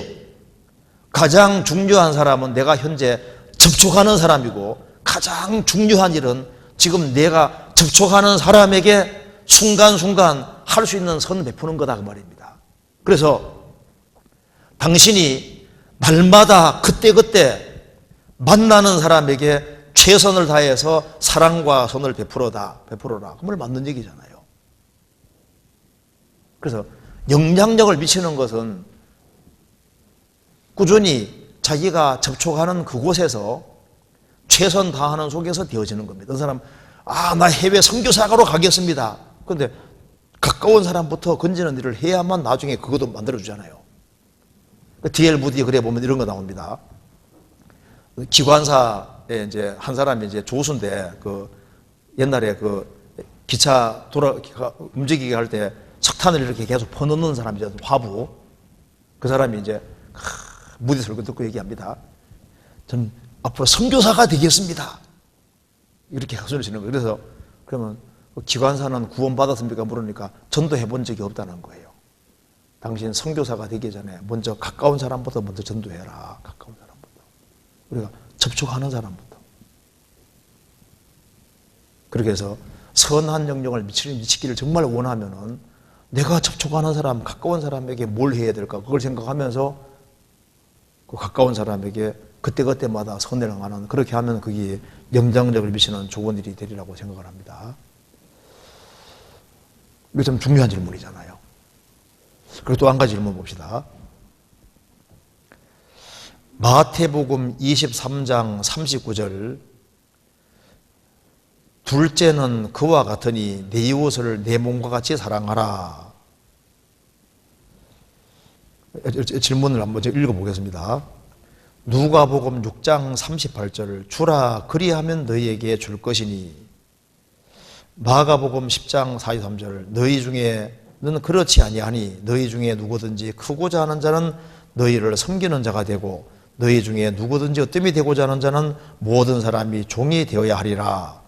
가장 중요한 사람은 내가 현재 접촉하는 사람이고, 가장 중요한 일은 지금 내가 접촉하는 사람에게 순간순간 할 수 있는 선 베푸는 거다, 그 말입니다. 그래서 당신이 날마다 그때그때 만나는 사람에게 최선을 다해서 사랑과 선을 베풀어라. 그 말 맞는 얘기잖아요. 그래서 영향력을 미치는 것은 꾸준히 자기가 접촉하는 그곳에서 최선 다하는 속에서 되어지는 겁니다. 어떤 사람, 나 해외 선교사가로 가겠습니다. 그런데 가까운 사람부터 건지는 일을 해야만 나중에 그것도 만들어주잖아요. D.L. 무디 글에 보면 이런 거 나옵니다. 기관사에 이제 한 사람이 이제 조수인데, 옛날에 기차 움직이게 할 때 석탄을 이렇게 계속 퍼넣는 사람이죠. 화부. 그 사람이 이제 무디 설교 듣고 얘기합니다. 전 앞으로 선교사가 되겠습니다. 이렇게 소리를 치는 거예요. 그래서 그러면 기관사는 구원받았습니까? 물으니까 전도해 본 적이 없다는 거예요. 당신 선교사가 되기 전에 먼저 가까운 사람부터 먼저 전도해라. 가까운 사람부터. 우리가 접촉하는 사람부터. 그렇게 해서 선한 영향을 미치기를 정말 원하면은 내가 접촉하는 사람, 가까운 사람에게 뭘 해야 될까? 그걸 생각하면서 그 가까운 사람에게 그때그때마다 선을 행하는, 그렇게 하면 그게 영향력을 미치는 좋은 일이 되리라고 생각을 합니다. 이거 좀 중요한 질문이잖아요. 그리고 또 한 가지 질문 봅시다. 마태복음 23장 39절, 둘째는 그와 같으니 내 이웃을 내 몸과 같이 사랑하라. 질문을 한번 읽어보겠습니다. 누가복음 6장 38절, 주라 그리하면 너희에게 줄 것이니. 마가복음 10장 43절, 너희 중에는 그렇지 아니하니 너희 중에 누구든지 크고자 하는 자는 너희를 섬기는 자가 되고 너희 중에 누구든지 어뜸이 되고자 하는 자는 모든 사람이 종이 되어야 하리라.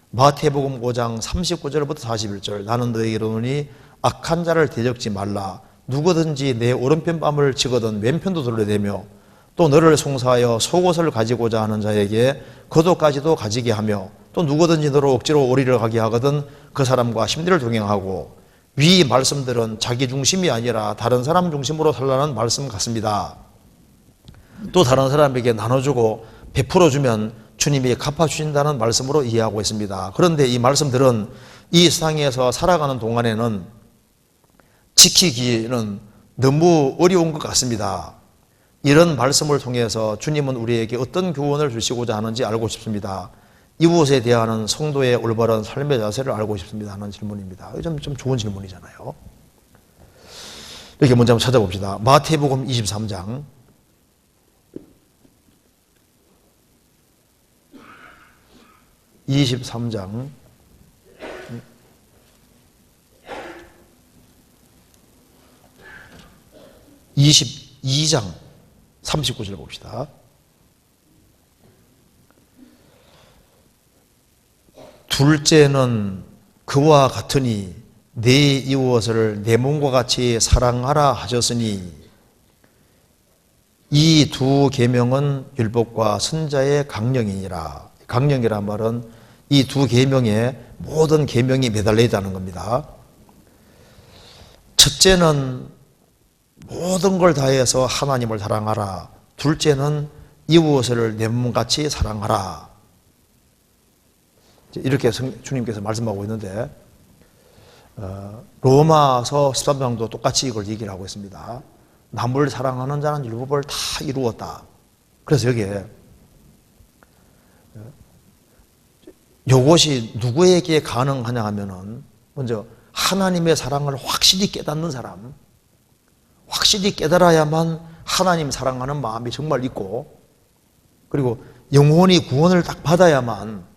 마태복음 5장 39절부터 41절, 나는 너희에게 이르노니 악한 자를 대적지 말라. 누구든지 내 오른편 뺨을 치거든 왼편도 돌려대며 또 너를 송사하여 속옷을 가지고자 하는 자에게 겉옷까지도 가지게 하며 또 누구든지 너를 억지로 오리를 가게 하거든 그 사람과 심리를 동행하고. 위 말씀들은 자기 중심이 아니라 다른 사람 중심으로 살라는 말씀 같습니다. 또 다른 사람에게 나눠주고 베풀어주면 주님이 갚아주신다는 말씀으로 이해하고 있습니다. 그런데 이 말씀들은 이 세상에서 살아가는 동안에는 지키기는 너무 어려운 것 같습니다. 이런 말씀을 통해서 주님은 우리에게 어떤 교훈을 주시고자 하는지 알고 싶습니다. 이웃에 대하는 성도의 올바른 삶의 자세를 알고 싶습니다 하는 질문입니다. 좀 좋은 질문이잖아요. 이렇게 먼저 한번 찾아봅시다. 마태복음 23장 23장 22장 39절 봅시다. 둘째는 그와 같으니 내 이웃을 내 몸과 같이 사랑하라 하셨으니 이 두 계명은 율법과 선지자의 강령이니라. 강령이란 말은 이 두 계명에 모든 계명이 매달려 있다는 겁니다. 첫째는 모든 걸 다해서 하나님을 사랑하라. 둘째는 이웃을 내 몸같이 사랑하라. 이렇게 주님께서 말씀하고 있는데 로마서 13장도 똑같이 이걸 얘기를 하고 있습니다. 남을 사랑하는 자는 율법을 다 이루었다. 그래서 여기에 이것이 누구에게 가능하냐 하면은 먼저 하나님의 사랑을 확실히 깨닫는 사람, 확실히 깨달아야만 하나님 사랑하는 마음이 정말 있고, 그리고 영혼이 구원을 딱 받아야만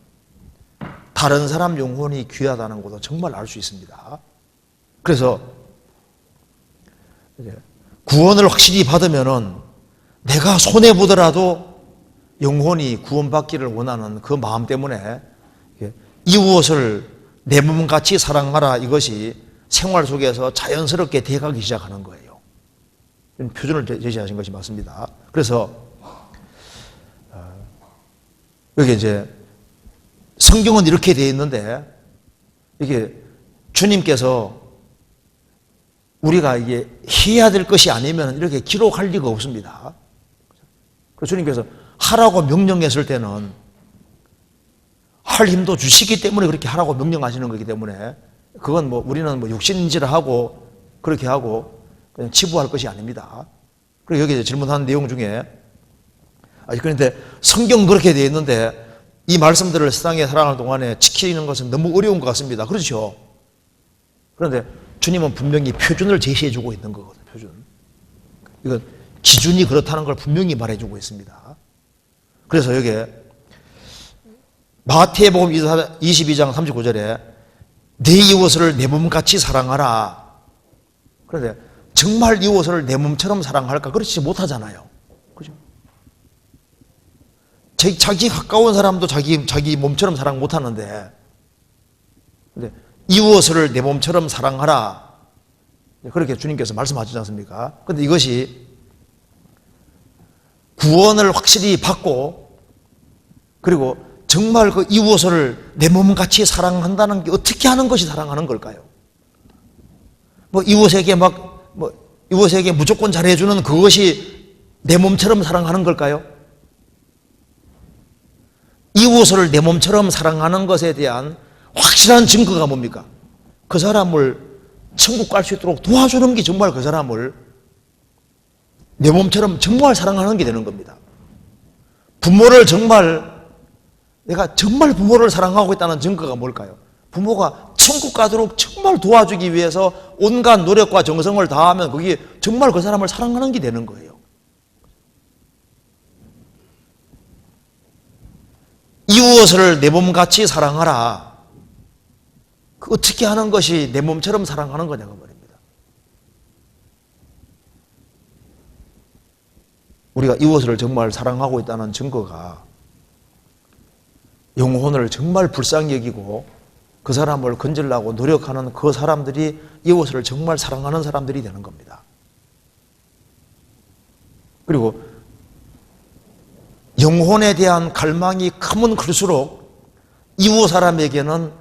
다른 사람 영혼이 귀하다는 것도 정말 알 수 있습니다. 그래서 구원을 확실히 받으면은 내가 손해보더라도 영혼이 구원받기를 원하는 그 마음 때문에 이웃을 내 몸같이 사랑하라, 이것이 생활 속에서 자연스럽게 돼가기 시작하는 거예요. 표준을 제시하신 것이 맞습니다. 그래서 여기 이제 성경은 이렇게 되어 있는데 이게 주님께서 우리가 이게 해야 될 것이 아니면 이렇게 기록할 리가 없습니다. 그래서 주님께서 하라고 명령했을 때는 할 힘도 주시기 때문에 그렇게 하라고 명령하시는 거기 때문에 그건 뭐 우리는 뭐 육신인지를 하고 그렇게 하고 그냥 치부할 것이 아닙니다. 그리고 여기 질문하는 내용 중에 그런데 성경 그렇게 되어 있는데 이 말씀들을 세상에 살아가는 동안에 지키는 것은 너무 어려운 것 같습니다. 그렇죠? 그런데 주님은 분명히 표준을 제시해 주고 있는 거거든요. 표준. 이건 기준이 그렇다는 걸 분명히 말해주고 있습니다. 그래서 여기에 마태복음 22장 39절에 내 이웃을 내 몸같이 사랑하라. 그런데 정말 이웃을 내 몸처럼 사랑할까? 그렇지 못하잖아요. 그죠? 자기 가까운 사람도 자기 몸처럼 사랑 못하는데, 근데 이웃을 내 몸처럼 사랑하라. 그렇게 주님께서 말씀하시지 않습니까? 그런데 이것이 구원을 확실히 받고, 그리고 정말 그 이웃을 내 몸같이 사랑한다는 게 어떻게 하는 것이 사랑하는 걸까요? 이웃에게 무조건 잘해주는 그것이 내 몸처럼 사랑하는 걸까요? 이웃을 내 몸처럼 사랑하는 것에 대한 확실한 증거가 뭡니까? 그 사람을 천국 갈 수 있도록 도와주는 게 정말 그 사람을 내 몸처럼 정말 사랑하는 게 되는 겁니다. 내가 정말 부모를 사랑하고 있다는 증거가 뭘까요? 부모가 천국 가도록 정말 도와주기 위해서 온갖 노력과 정성을 다하면 그게 정말 그 사람을 사랑하는 게 되는 거예요. 이웃을 내 몸같이 사랑하라. 어떻게 하는 것이 내 몸처럼 사랑하는 거냐고 말입니다. 우리가 이웃을 정말 사랑하고 있다는 증거가 영혼을 정말 불쌍히 여기고 그 사람을 건지려고 노력하는 그 사람들이 이웃을 정말 사랑하는 사람들이 되는 겁니다. 그리고 영혼에 대한 갈망이 크면 클수록 이웃 사람에게는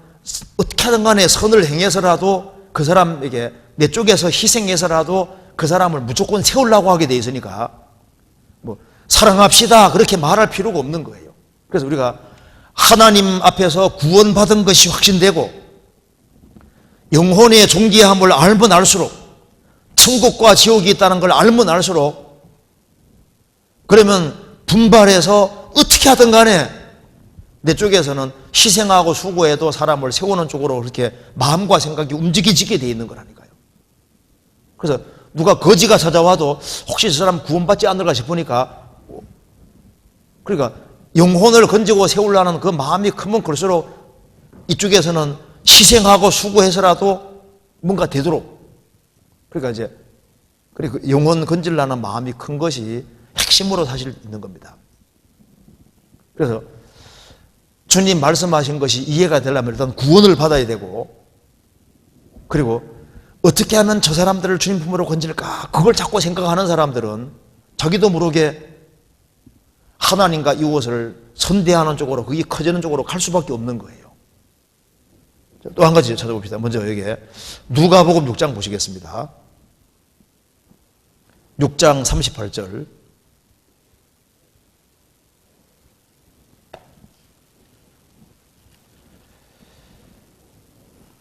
어떻게 하든 간에 선을 행해서라도 그 사람에게 내 쪽에서 희생해서라도 그 사람을 무조건 세우려고 하게 돼 있으니까 뭐 사랑합시다 그렇게 말할 필요가 없는 거예요. 그래서 우리가 하나님 앞에서 구원받은 것이 확신되고 영혼의 존귀함을 알면 알수록 천국과 지옥이 있다는 걸 알면 알수록 그러면 분발해서 어떻게 하든 간에 내 쪽에서는 희생하고 수고해도 사람을 세우는 쪽으로 그렇게 마음과 생각이 움직이지게 돼 있는 거라니까요. 그래서 누가 거지가 찾아와도 혹시 저 사람 구원받지 않을까 싶으니까 그러니까 영혼을 건지고 세우려는 그 마음이 크면 클수록 이쪽에서는 희생하고 수고해서라도 뭔가 되도록 그러니까 이제 그리고 영혼 건지려는 마음이 큰 것이 핵심으로 사실 있는 겁니다. 그래서 주님 말씀하신 것이 이해가 되려면 일단 구원을 받아야 되고 그리고 어떻게 하면 저 사람들을 주님 품으로 건질까 그걸 자꾸 생각하는 사람들은 자기도 모르게 하나님과 이웃을 선대하는 쪽으로 그게 커지는 쪽으로 갈 수밖에 없는 거예요. 또 한 가지 찾아봅시다. 먼저 여기 누가복음 6장 보시겠습니다. 6장 38절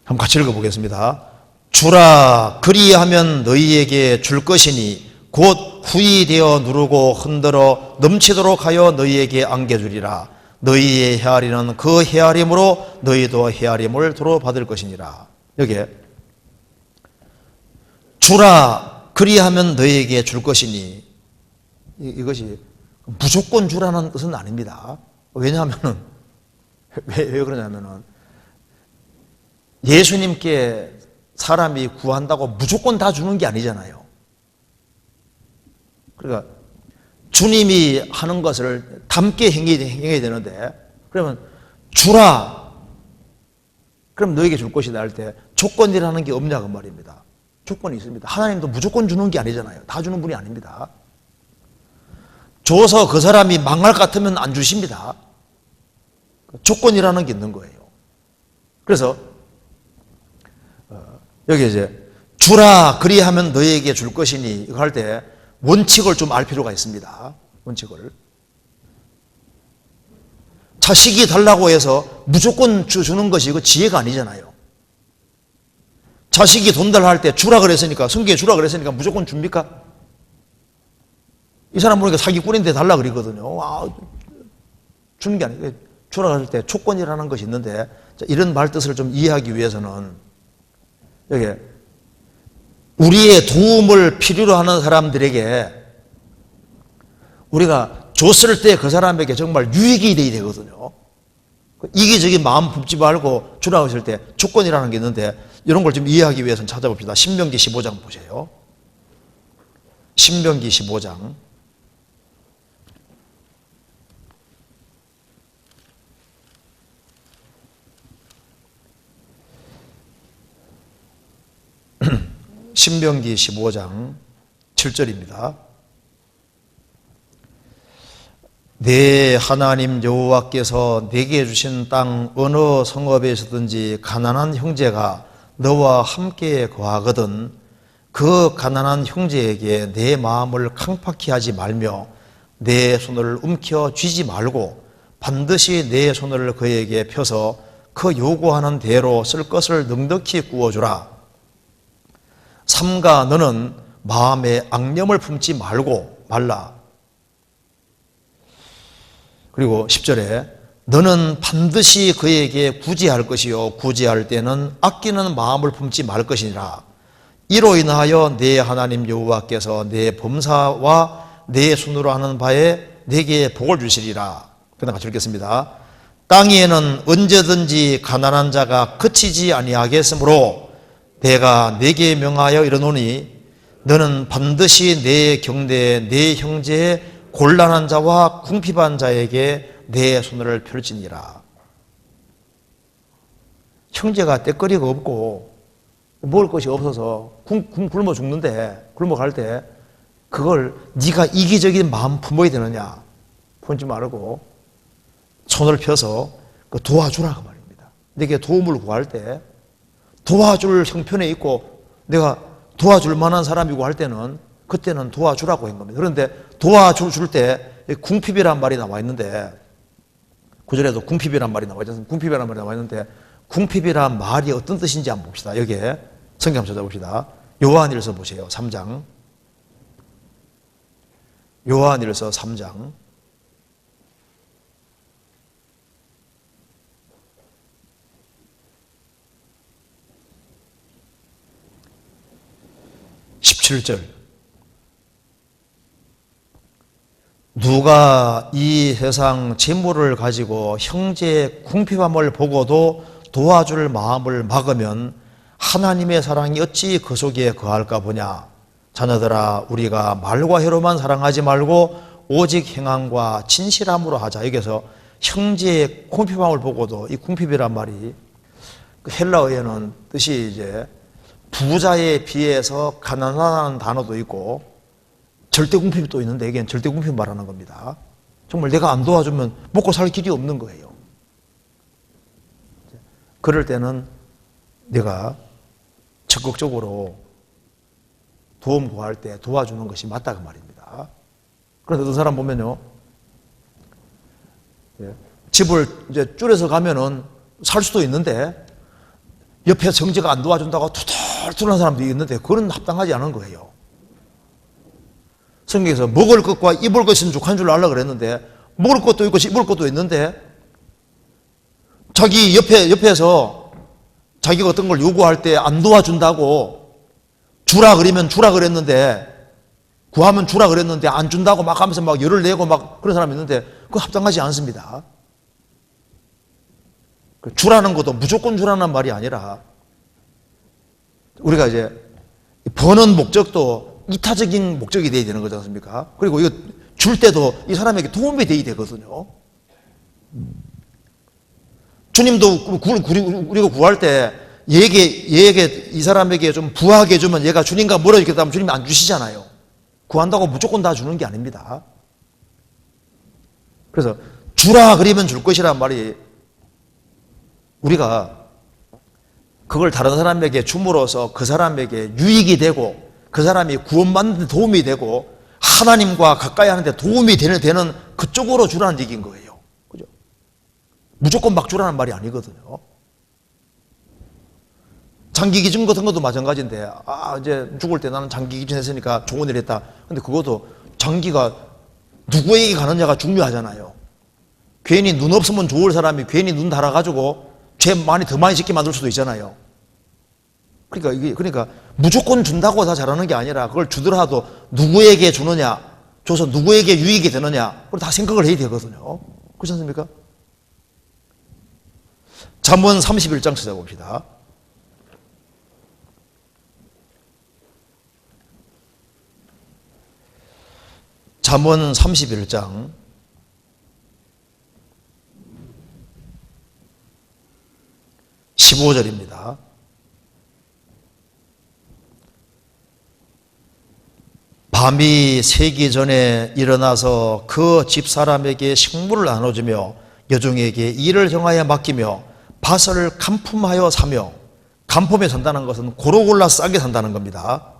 한번 같이 읽어보겠습니다. 주라 그리하면 너희에게 줄 것이니 곧 후이 되어 누르고 흔들어 넘치도록 하여 너희에게 안겨주리라. 너희의 헤아리는 그 헤아림으로 너희도 헤아림을 도로 받을 것이니라. 여기에 주라 그리하면 너희에게 줄 것이니 이것이 무조건 주라는 뜻은 아닙니다. 왜냐하면 왜 그러냐면은 예수님께 사람이 구한다고 무조건 다 주는 게 아니잖아요. 그러니까 주님이 하는 것을 담게 행해야 되는데 그러면 주라 그럼 너에게 줄 것이다 할 때 조건이라는 게 없냐 그 말입니다. 조건이 있습니다. 하나님도 무조건 주는 게 아니잖아요. 다 주는 분이 아닙니다. 줘서 그 사람이 망할 것 같으면 안 주십니다. 조건이라는 게 있는 거예요. 그래서 여기 이제 주라 그리하면 너희에게 줄 것이니 이거 할 때 원칙을 좀 알 필요가 있습니다. 원칙을 자식이 달라고 해서 무조건 주는 것이 이거 지혜가 아니잖아요. 자식이 돈 달라 할 때 주라 그랬으니까 성경에 주라 그랬으니까 무조건 줍니까? 이 사람 보니까 사기꾼인데 달라 그러거든요. 주는 게 아니에요. 주라 그럴 때 조건이라는 것이 있는데 이런 말 뜻을 좀 이해하기 위해서는 여기 우리의 도움을 필요로 하는 사람들에게 우리가 줬을 때 그 사람에게 정말 유익이 돼야 되거든요. 이기적인 마음 품지 말고 주라고 했을 때 조건이라는 게 있는데 이런 걸 좀 이해하기 위해서는 찾아봅시다. 신명기 15장 보세요. 신명기 15장 신명기 15장 7절입니다. 내 하나님 여호와께서 내게 주신 땅 어느 성읍에서든지 가난한 형제가 너와 함께 거하거든 그 가난한 형제에게 내 마음을 강팍히 하지 말며 내 손을 움켜 쥐지 말고 반드시 내 손을 그에게 펴서 그 요구하는 대로 쓸 것을 넉넉히 구워주라. 삼가 너는 마음에 악념을 품지 말라. 그리고 10절에 너는 반드시 그에게 구제할 것이요 구제할 때는 아끼는 마음을 품지 말 것이니라. 이로 인하여 내 하나님 여호와께서 내 범사와 내 손으로 하는 바에 내게 복을 주시리라. 그다음 같이 읽겠습니다. 땅에는 언제든지 가난한 자가 그치지 아니하겠으므로 내가 내게 명하여 이르노니 너는 반드시 내 경대에 내 형제의 곤란한 자와 궁핍한 자에게 내 손을 펼지니라. 형제가 떼거리가 없고 먹을 것이 없어서 굶어 죽는데, 굶어갈 때 그걸 네가 이기적인 마음 품어야 되느냐? 품지 말고 손을 펴서 도와주라 그 말입니다. 내게 도움을 구할 때 도와줄 형편에 있고 내가 도와줄 만한 사람이고 할 때는 그때는 도와주라고 한 겁니다. 그런데 도와줄 때 궁핍이란 말이 나와 있는데, 구절에도 궁핍이란 말이 나와 있잖습니까? 궁핍이란 말이 나와 있는데, 궁핍이란 말이 어떤 뜻인지 한번 봅시다. 여기에 성경 한번 찾아봅시다. 요한일서 보세요. 3장. 요한일서 3장. 17절. 누가 이 세상 재물을 가지고 형제의 궁핍함을 보고도 도와줄 마음을 막으면 하나님의 사랑이 어찌 그 속에 거할까 보냐. 자녀들아, 우리가 말과 혀로만 사랑하지 말고 오직 행함과 진실함으로 하자. 여기서 형제의 궁핍함을 보고도, 이 궁핍이란 말이 헬라어에는 뜻이 이제 부자에 비해서 가난하다는 단어도 있고 절대 궁핍이 또 있는데, 여기는 절대 궁핍 말하는 겁니다. 정말 내가 안 도와주면 먹고 살 길이 없는 거예요. 그럴 때는 내가 적극적으로 도움 구할 때 도와주는 것이 맞다 그 말입니다. 그런데 어떤 사람 보면요, 집을 이제 줄여서 가면은 살 수도 있는데 옆에 정제가 안 도와준다고 투덜투덜한 사람도 있는데 그건 합당하지 않은 거예요. 성경에서 먹을 것과 입을 것은 족한 줄 알라 그랬는데, 먹을 것도 있고 입을 것도 있는데 자기 옆에서 자기가 어떤 걸 요구할 때 안 도와준다고 주라 그러면 주라 그랬는데, 구하면 주라 그랬는데 안 준다고 막 하면서 막 열을 내고 막 그런 사람이 있는데 그거 합당하지 않습니다. 주라는 것도 무조건 주라는 말이 아니라 우리가 이제 버는 목적도 이타적인 목적이 돼야 되는 거지 않습니까? 그리고 이거 줄 때도 이 사람에게 도움이 돼야 되거든요. 주님도 우리가 구할 때 얘에게 이 사람에게 좀 부하게 주면 얘가 주님과 멀어지겠다 하면 주님이 안 주시잖아요. 구한다고 무조건 다 주는 게 아닙니다. 그래서 주라 그러면 줄 것이란 말이, 우리가 그걸 다른 사람에게 줌으로써 그 사람에게 유익이 되고 그 사람이 구원받는 데 도움이 되고 하나님과 가까이 하는 데 도움이 되는 그쪽으로 주라는 얘기인 거예요. 그죠? 무조건 막 주라는 말이 아니거든요. 장기기증 같은 것도 마찬가지인데, 이제 죽을 때 나는 장기기증 했으니까 좋은 일 했다. 근데 그것도 장기가 누구에게 가느냐가 중요하잖아요. 괜히 눈 없으면 좋을 사람이 괜히 눈 달아가지고 죄 더 많이 짓게 만들 수도 있잖아요. 그러니까 무조건 준다고 다 잘하는 게 아니라 그걸 주더라도 누구에게 주느냐, 줘서 누구에게 유익이 되느냐, 그걸 다 생각을 해야 되거든요. 그렇지 않습니까? 잠언 31장 찾아봅시다. 잠언 31장 15절입니다. 밤이 새기 전에 일어나서 그 집사람에게 식물을 나눠주며 여종에게 일을 정하여 맡기며 밭을 간품하여 사며, 간품에 산다는 것은 고루 골라 싸게 산다는 겁니다.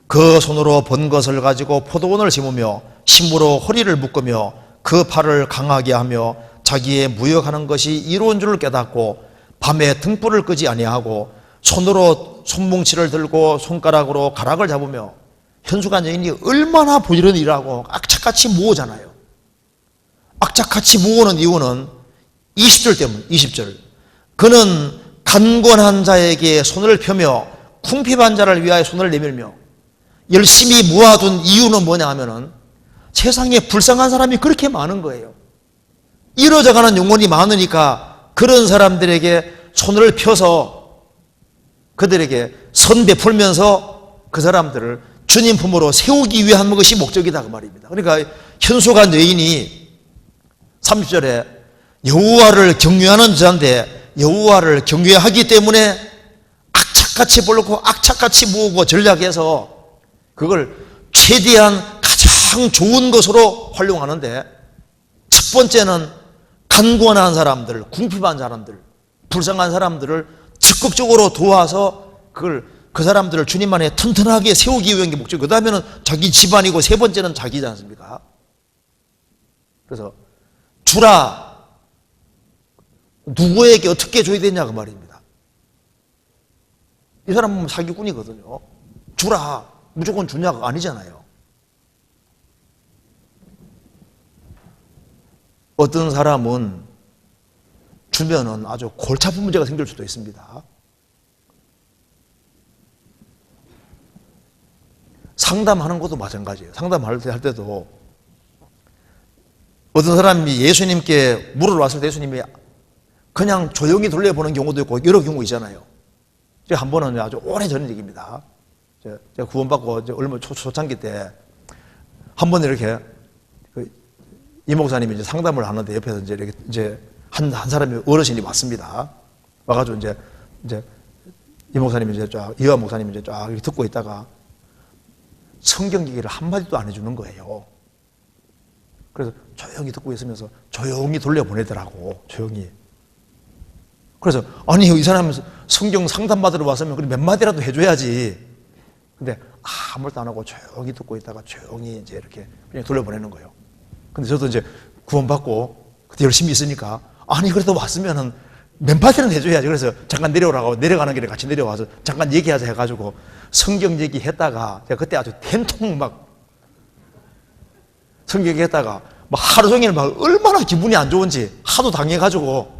그 손으로 번 것을 가지고 포도원을 심으며 심으로 허리를 묶으며 그 팔을 강하게 하며 자기의 무역하는 것이 이로운 줄을 깨닫고 밤에 등불을 끄지 아니하고 손으로 손뭉치를 들고 손가락으로 가락을 잡으며, 현숙한 여인이 얼마나 부지런히 일하고 악착같이 모으잖아요. 악착같이 모으는 이유는 20절 때문, 20절. 그는 간곤한 자에게 손을 펴며 궁핍한 자를 위하여 손을 내밀며, 열심히 모아둔 이유는 뭐냐 하면은 세상에 불쌍한 사람이 그렇게 많은 거예요. 이뤄져가는 영혼이 많으니까 그런 사람들에게 손을 펴서 그들에게 선 베풀면서 그 사람들을 주님 품으로 세우기 위한 것이 목적이다 그 말입니다. 그러니까 현수간 여인이 30절에 여호와를 경외하는 자인데 여호와를 경외하기 때문에 악착같이 벌고 악착같이 모으고 전략해서 그걸 최대한 가장 좋은 것으로 활용하는데, 첫 번째는 간구한 사람들, 궁핍한 사람들, 불쌍한 사람들을 적극적으로 도와서 그 사람들을 주님 안에 튼튼하게 세우기 위한 게 목적이고, 그 다음에는 자기 집안이고, 세 번째는 자기지 않습니까? 그래서 주라, 누구에게 어떻게 줘야 되냐 그 말입니다. 이 사람은 사기꾼이거든요. 주라, 무조건 주냐가 아니잖아요. 어떤 사람은 주면은 아주 골치 아픈 문제가 생길 수도 있습니다. 상담하는 것도 마찬가지예요. 상담할 때도 어떤 사람이 예수님께 물으러 왔을 때 예수님이 그냥 조용히 돌려보는 경우도 있고 여러 경우 있잖아요. 제가 한 번은 아주 오래전 얘기입니다. 제가 구원받고 얼마 초창기 때 한 번 이렇게 이 목사님이 이제 상담을 하는데 옆에서 이제 한 사람이 어르신이 왔습니다. 와가지고 이제 이 목사님이 이화 목사님이 이제 쫙 듣고 있다가 성경 얘기를 한마디도 안 해주는 거예요. 그래서 조용히 듣고 있으면서 조용히 돌려보내더라고, 조용히. 그래서 아니 이 사람은 성경 상담받으러 왔으면 몇 마디라도 해줘야지. 근데 아무것도 안 하고 조용히 듣고 있다가 조용히 이제 이렇게 그냥 돌려보내는 거예요. 근데 저도 이제 구원받고 그때 열심히 있으니까 아니 그래도 왔으면은 몇 마디는 해줘야지. 그래서 잠깐 내려오라고 내려가는 길에 같이 내려와서 잠깐 얘기하자 해가지고 성경 얘기했다가 제가 그때 아주 된통 막 성경 얘기했다가 막 하루 종일 막 얼마나 기분이 안 좋은지 하도 당해가지고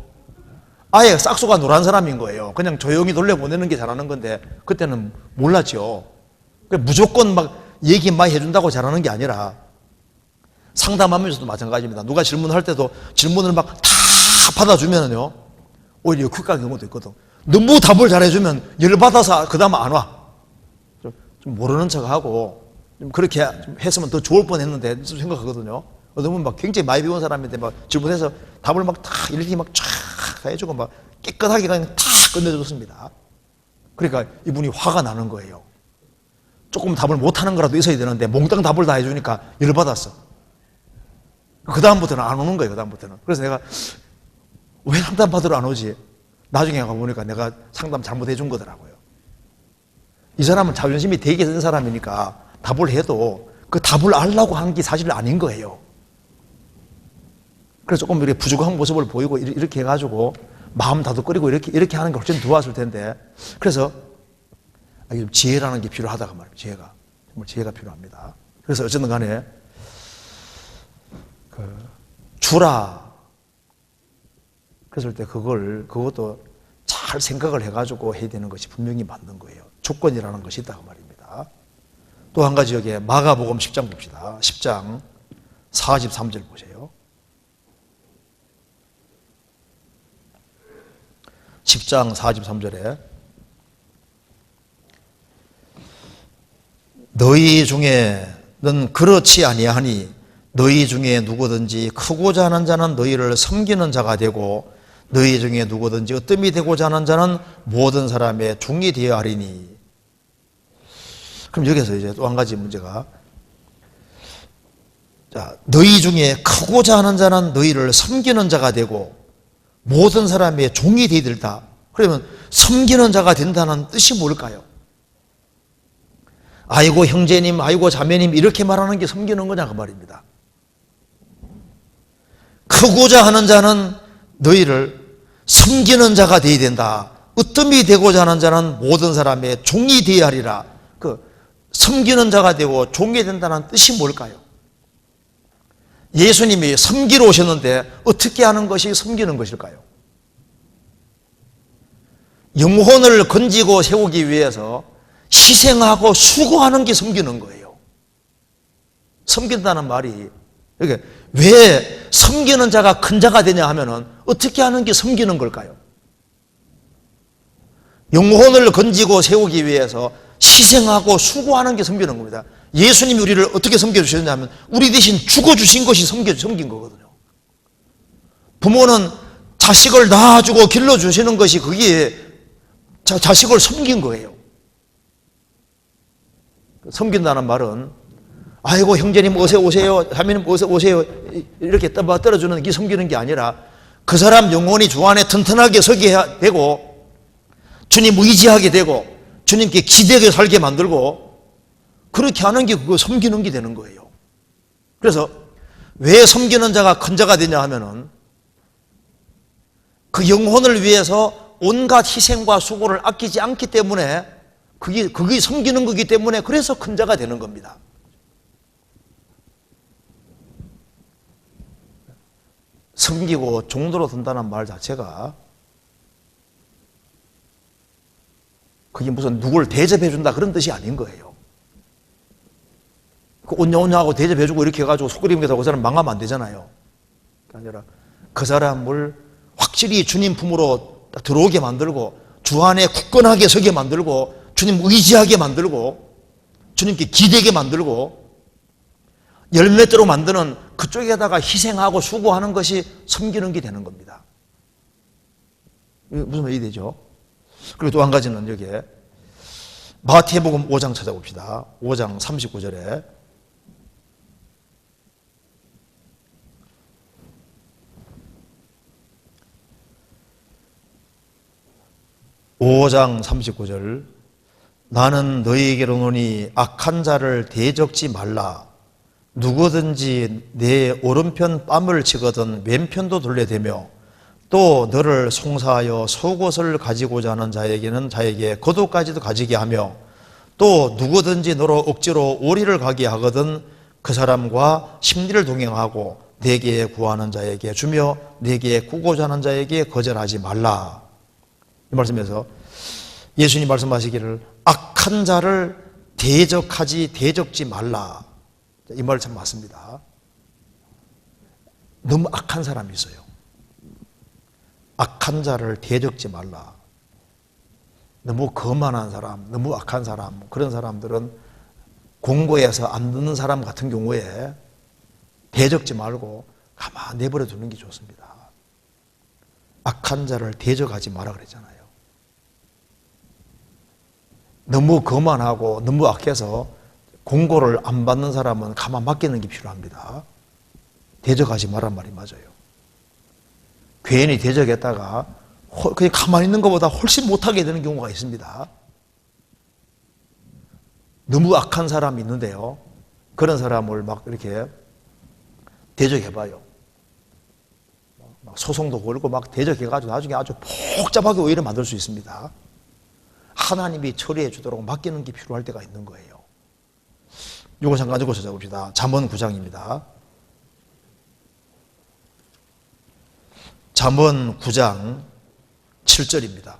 아예 싹수가 노란 사람인 거예요. 그냥 조용히 돌려보내는 게 잘하는 건데 그때는 몰랐죠. 무조건 막 얘기 많이 해준다고 잘하는 게 아니라 상담하면서도 마찬가지입니다. 누가 질문할 때도 질문을 막 다 받아주면은요 오히려 역효과인 경우도 있거든. 너무 답을 잘해주면 열받아서 그 다음 안 와. 좀 모르는 척하고 좀 그렇게 좀 했으면 더 좋을 뻔했는데 생각하거든요. 너무 막 굉장히 많이 배운 사람인데 막 질문해서 답을 막 다 일일이 막 쫙 해주고 막 깨끗하게 그냥 다 끝내줬습니다. 그러니까 이분이 화가 나는 거예요. 조금 답을 못하는 거라도 있어야 되는데 몽땅 답을 다 해주니까 열받았어. 그 다음부터는 안 오는 거예요. 그 다음부터는. 그래서 내가 왜 상담 받으러 안 오지? 나중에 가보니까 내가 상담 잘못해 준 거더라고요. 이 사람은 자존심이 되게 센 사람이니까 답을 해도 그 답을 알라고 하는 게 사실 아닌 거예요. 그래서 조금 이렇게 부족한 모습을 보이고 이렇게 해가지고 마음 다독거리고 이렇게 하는 게 훨씬 도와줄 텐데, 그래서 지혜라는 게 필요하다고 말이에요. 지혜가. 정말 지혜가 필요합니다. 그래서 어쨌든 간에 주라 그랬을 때 그것도 잘 생각을 해가지고 해야 되는 것이 분명히 맞는 거예요. 조건이라는 것이 있다고 말입니다. 또 한 가지 여기에 마가복음 10장 봅시다. 10장 43절 보세요. 10장 43절에 너희 중에는 그렇지 아니하니 너희 중에 누구든지 크고자 하는 자는 너희를 섬기는 자가 되고 너희 중에 누구든지 으뜸이 되고자 하는 자는 모든 사람의 종이 되어야 하리니. 그럼 여기서 이제 또 한 가지 문제가, 자, 너희 중에 크고자 하는 자는 너희를 섬기는 자가 되고 모든 사람의 종이 되어야 된다. 그러면 섬기는 자가 된다는 뜻이 뭘까요? 아이고 형제님, 아이고 자매님 이렇게 말하는 게 섬기는 거냐 그 말입니다. 크고자 하는 자는 너희를 섬기는 자가 되어야 된다. 으뜸이 되고자 하는 자는 모든 사람의 종이 되어야 하리라. 섬기는 자가 되고 종이 된다는 뜻이 뭘까요? 예수님이 섬기러 오셨는데 어떻게 하는 것이 섬기는 것일까요? 영혼을 건지고 세우기 위해서 희생하고 수고하는 게 섬기는 거예요. 섬긴다는 말이, 이게 왜 섬기는 자가 큰 자가 되냐 하면은 어떻게 하는 게 섬기는 걸까요? 영혼을 건지고 세우기 위해서 희생하고 수고하는 게 섬기는 겁니다. 예수님이 우리를 어떻게 섬겨주셨냐 하면 우리 대신 죽어주신 것이 섬긴 거거든요. 부모는 자식을 낳아주고 길러주시는 것이 그게 자식을 섬긴 거예요. 섬긴다는 말은 아이고 형제님 어서 오세요, 자매님 어서 오세요 이렇게 떨어주는 게 섬기는 게 아니라 그 사람 영혼이 주 안에 튼튼하게 서게 되고 주님 의지하게 되고 주님께 기대게 살게 만들고 그렇게 하는 게 그거 섬기는 게 되는 거예요. 그래서 왜 섬기는 자가 큰 자가 되냐 하면은 그 영혼을 위해서 온갖 희생과 수고를 아끼지 않기 때문에 그게 섬기는 거기 때문에 그래서 큰 자가 되는 겁니다. 섬기고 종도로 든다는 말 자체가 그게 무슨 누굴 대접해 준다 그런 뜻이 아닌 거예요. 그 온냐온냐하고 대접해 주고 이렇게 해가지고 속그림에서 그 사람 망하면 안 되잖아요. 그게 아니라 그 사람을 확실히 주님 품으로 들어오게 만들고 주 안에 굳건하게 서게 만들고 주님 의지하게 만들고 주님께 기대게 만들고 열매대로 만드는 그쪽에다가 희생하고 수고하는 것이 섬기는 게 되는 겁니다. 무슨 말이 되죠? 그리고 또 한 가지는 여기에 마태복음 5장 찾아봅시다. 5장 39절에 5장 39절 나는 너희에게로 노니 악한 자를 대적지 말라. 누구든지 내 오른편 뺨을 치거든 왼편도 돌려대며 또 너를 송사하여 속옷을 가지고자 하는 자에게 겉옷까지도 가지게 하며 또 누구든지 너로 억지로 오리를 가게 하거든 그 사람과 심리를 동행하고 내게 구하는 자에게 주며 내게 구고자 하는 자에게 거절하지 말라. 이 말씀에서 예수님 말씀하시기를 악한 자를 대적지 말라. 이 말 참 맞습니다. 너무 악한 사람이 있어요. 악한 자를 대적지 말라. 너무 거만한 사람, 너무 악한 사람, 그런 사람들은 공고해서 안 듣는 사람 같은 경우에 대적지 말고 가만히 내버려 두는 게 좋습니다. 악한 자를 대적하지 마라 그랬잖아요. 너무 거만하고 너무 악해서 공고를 안 받는 사람은 가만 맡기는 게 필요합니다. 대적하지 말란 말이 맞아요. 괜히 대적했다가 그냥 가만히 있는 것보다 훨씬 못하게 되는 경우가 있습니다. 너무 악한 사람이 있는데요. 그런 사람을 막 이렇게 대적해봐요. 막 소송도 걸고 막 대적해가지고 나중에 아주 복잡하게 오히려 만들 수 있습니다. 하나님이 처리해 주도록 맡기는 게 필요할 때가 있는 거예요. 이거 잠깐 가지고 찾아봅시다. 잠언 9장입니다. 잠언 9장 7절입니다.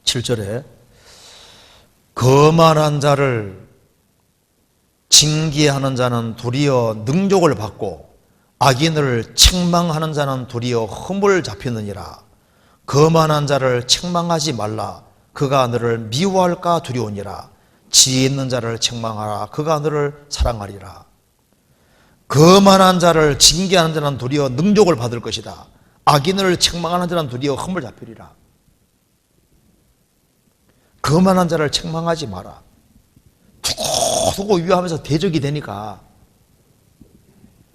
7절에 거만한 자를 징계하는 자는 도리어 능욕을 받고 악인을 책망하는 자는 도리어 흠을 잡히느니라. 거만한 자를 책망하지 말라. 그가 너를 미워할까 두려우니라. 지혜 있는 자를 책망하라. 그가 너를 사랑하리라. 거만한 자를 징계하는 자는 도리어 능욕을 받을 것이다. 악인을 책망하는 자는 도리어 흠을 잡히리라. 거만한 자를 책망하지 마라. 두고 위하면서 대적이 되니까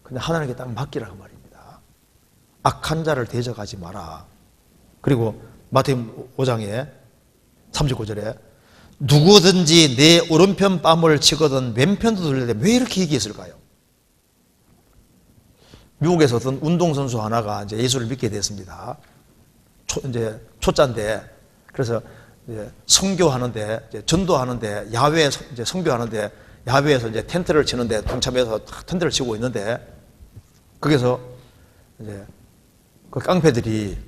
그냥 하나님께 딱 맡기라 그 말입니다. 악한 자를 대적하지 마라. 그리고 마태복음 5장에 39절에 누구든지 내 오른편 뺨을 치거든 왼편도 돌려대. 왜 이렇게 얘기했을까요? 미국에서 어떤 운동선수 하나가 이제 예수를 믿게 됐습니다. 이제 초짜인데, 그래서 이제 선교하는데, 이제 전도하는데, 야외에 이제 선교하는데, 야외에서 이제 텐트를 치는데, 동참해서 텐트를 치고 있는데, 거기서 이제 그 깡패들이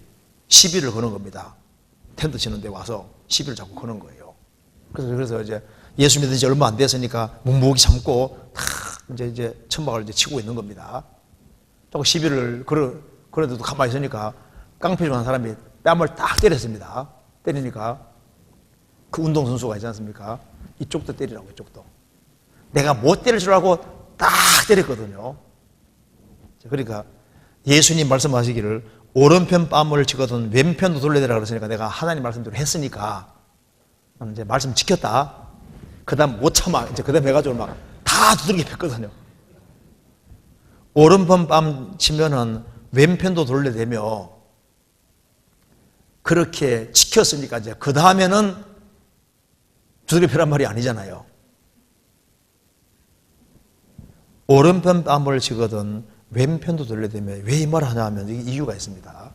시비를 거는 겁니다. 텐트 치는데 와서 시비를 자꾸 거는 거예요. 그래서 이제 예수 믿은 지 얼마 안 됐으니까 묵묵히 참고 다 이제 천막을 이제 치고 있는 겁니다. 자꾸 시비를 그런데도 가만히 있으니까 깡패 중 한 사람이 뺨을 딱 때렸습니다. 때리니까 그 운동선수가 있지 않습니까? 이쪽도 때리라고, 이쪽도. 내가 못 때릴 줄 알고 딱 때렸거든요. 그러니까 예수님 말씀하시기를 오른편 뺨을 치거든 왼편도 돌려대라 그랬으니까 내가 하나님 말씀대로 했으니까 이제 말씀 지켰다. 그 다음 못 참아. 이제 그 다음 해가지고 막 다 두들겨 팼거든요. 오른편 뺨 치면은 왼편도 돌려대며 그렇게 지켰으니까 이제 그 다음에는 두들겨 패란 말이 아니잖아요. 오른편 뺨을 치거든 왼편도 돌려대며 왜 이 말을 하냐 하면 이유가 있습니다.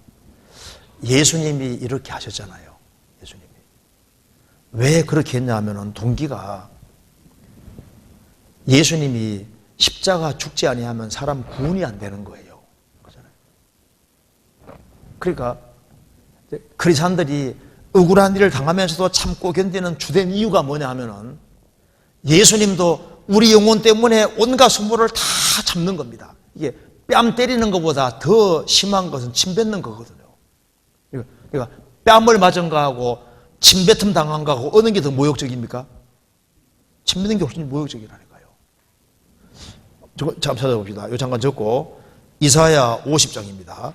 예수님이 이렇게 하셨잖아요. 예수님이. 왜 그렇게 했냐 하면은 동기가 예수님이 십자가 죽지 아니하면 사람 구원이 안 되는 거예요. 그렇잖아요. 그러니까 그리스도인들이 억울한 일을 당하면서도 참고 견디는 주된 이유가 뭐냐 하면은 예수님도 우리 영혼 때문에 온갖 수모를 다 참는 겁니다. 이게 뺨 때리는 것보다 더 심한 것은 침 뱉는 거거든요. 그러니까 뺨을 맞은 거하고 침 뱉음 당한 거하고 어느 게 더 모욕적입니까? 침 뱉는 게 훨씬 모욕적이라니까요. 잠깐 찾아봅시다. 이거 잠깐 적고 이사야 50장입니다.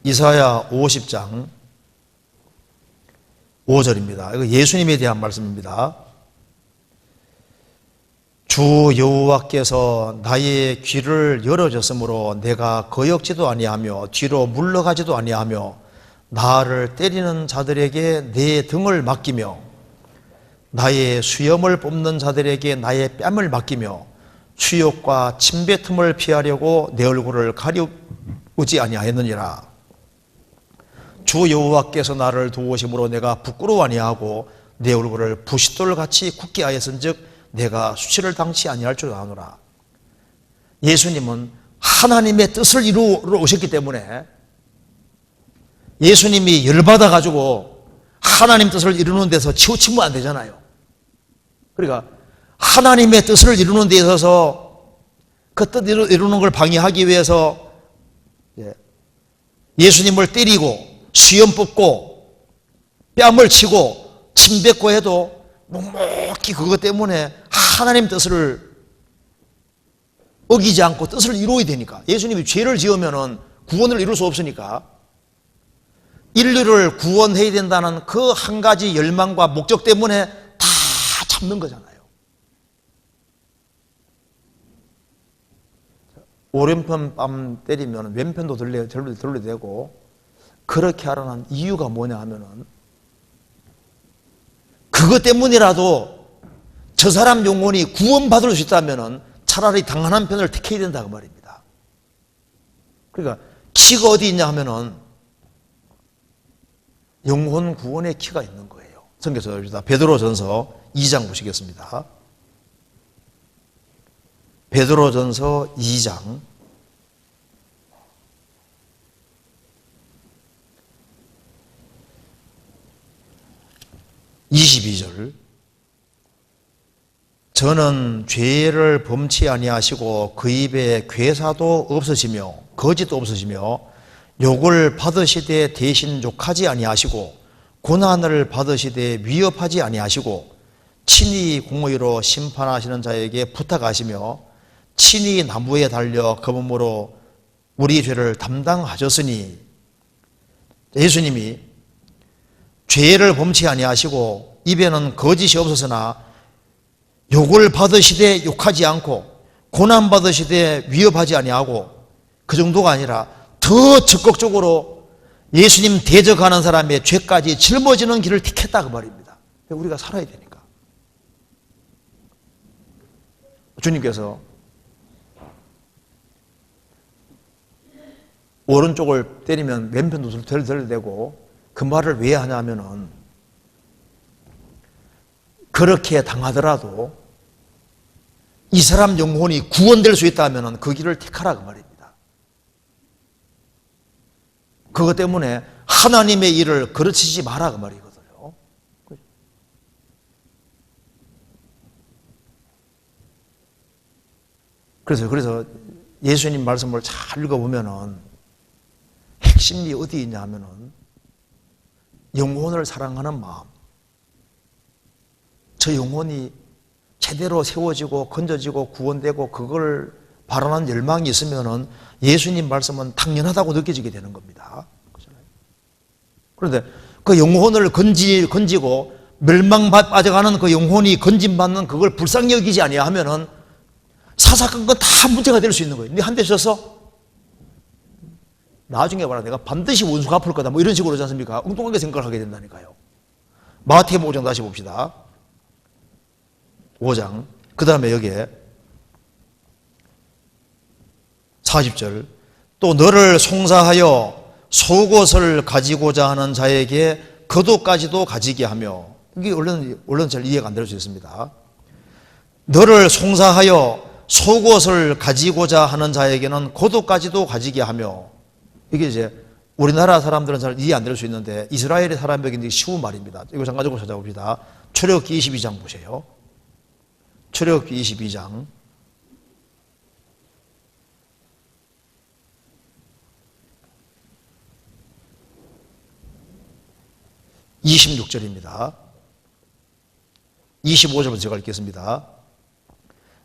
이사야 50장 5절입니다. 이거 예수님에 대한 말씀입니다. 주 여호와께서 나의 귀를 열어줬으므로 내가 거역지도 아니하며 뒤로 물러가지도 아니하며 나를 때리는 자들에게 내 등을 맡기며 나의 수염을 뽑는 자들에게 나의 뺨을 맡기며 수욕과 침뱉음을 피하려고 내 얼굴을 가리우지 아니하였느니라. 주 여호와께서 나를 도우심으로 내가 부끄러워 아니하고 내 얼굴을 부싯돌같이 굳게 하였은즉 내가 수치를 당치 아니할 줄 아노라. 예수님은 하나님의 뜻을 이루러 오셨기 때문에 예수님이 열받아 가지고 하나님 뜻을 이루는 데서 치우치면 안 되잖아요. 그러니까 하나님의 뜻을 이루는 데 있어서 그 뜻 이루는 걸 방해하기 위해서 예수님을 때리고 수염 뽑고 뺨을 치고 침 뱉고 해도 묵묵히 그것 때문에 하나님 뜻을 어기지 않고 뜻을 이루어야 되니까. 예수님이 죄를 지으면은 구원을 이룰 수 없으니까 인류를 구원해야 된다는 그 한 가지 열망과 목적 때문에 다 참는 거잖아요. 오른편 뺨 때리면 왼편도 돌려대고 그렇게 하라는 이유가 뭐냐 하면은 그것 때문이라도 저 사람 영혼이 구원받을 수 있다면은 차라리 당하는 편을 택해야 된다 그 말입니다. 그러니까 키가 어디 있냐 하면은 영혼 구원의 키가 있는 거예요. 성경에서 봅시다. 베드로전서 2장 보시겠습니다. 베드로전서 2장 22절. 저는 죄를 범치 아니하시고 그 입에 괴사도 없으시며 거짓도 없으시며 욕을 받으시되 대신 욕하지 아니하시고 고난을 받으시되 위협하지 아니하시고 친히 공의로 심판하시는 자에게 부탁하시며 친히 나무에 달려 검음으로 우리 죄를 담당하셨으니 예수님이 죄를 범치 아니하시고 입에는 거짓이 없었으나 욕을 받으시되 욕하지 않고 고난 받으시되 위협하지 아니하고 그 정도가 아니라 더 적극적으로 예수님 대적하는 사람의 죄까지 짊어지는 길을 택했다 그 말입니다. 우리가 살아야 되니까. 주님께서 오른쪽을 때리면 왼편도 덜덜대고 그 말을 왜 하냐면은 그렇게 당하더라도 이 사람 영혼이 구원될 수 있다면은 그 길을 택하라 그 말입니다. 그것 때문에 하나님의 일을 거르치지 마라 그 말이거든요. 그래서 예수님 말씀을 잘 읽어보면은 핵심이 어디 있냐 하면은 영혼을 사랑하는 마음, 저 영혼이 제대로 세워지고 건져지고 구원되고 그걸 바라는 열망이 있으면은 예수님 말씀은 당연하다고 느껴지게 되는 겁니다. 그런데 그 영혼을 건지고 멸망 빠져가는 그 영혼이 건짐받는 그걸 불쌍히 여기지 아니하면은 사사건 건 다 문제가 될 수 있는 거예요. 네 한 대 쳤어? 나중에 봐라. 내가 반드시 원수 갚을 거다. 뭐 이런 식으로 하지 않습니까? 엉뚱하게 생각을 하게 된다니까요. 마태복음 5장 다시 봅시다. 5장. 그 다음에 여기에 40절. 또 너를 송사하여 속옷을 가지고자 하는 자에게 겉옷까지도 가지게 하며, 이게 원래는 잘 이해가 안 될 수 있습니다. 너를 송사하여 속옷을 가지고자 하는 자에게는 겉옷까지도 가지게 하며, 이게 이제 우리나라 사람들은 잘 이해 안 될 수 있는데 이스라엘의 사람에게는 쉬운 말입니다. 이거 잠깐 가지고 찾아봅시다. 출애굽기 22장 보세요. 출애굽기 22장 26절입니다. 25절부터 제가 읽겠습니다.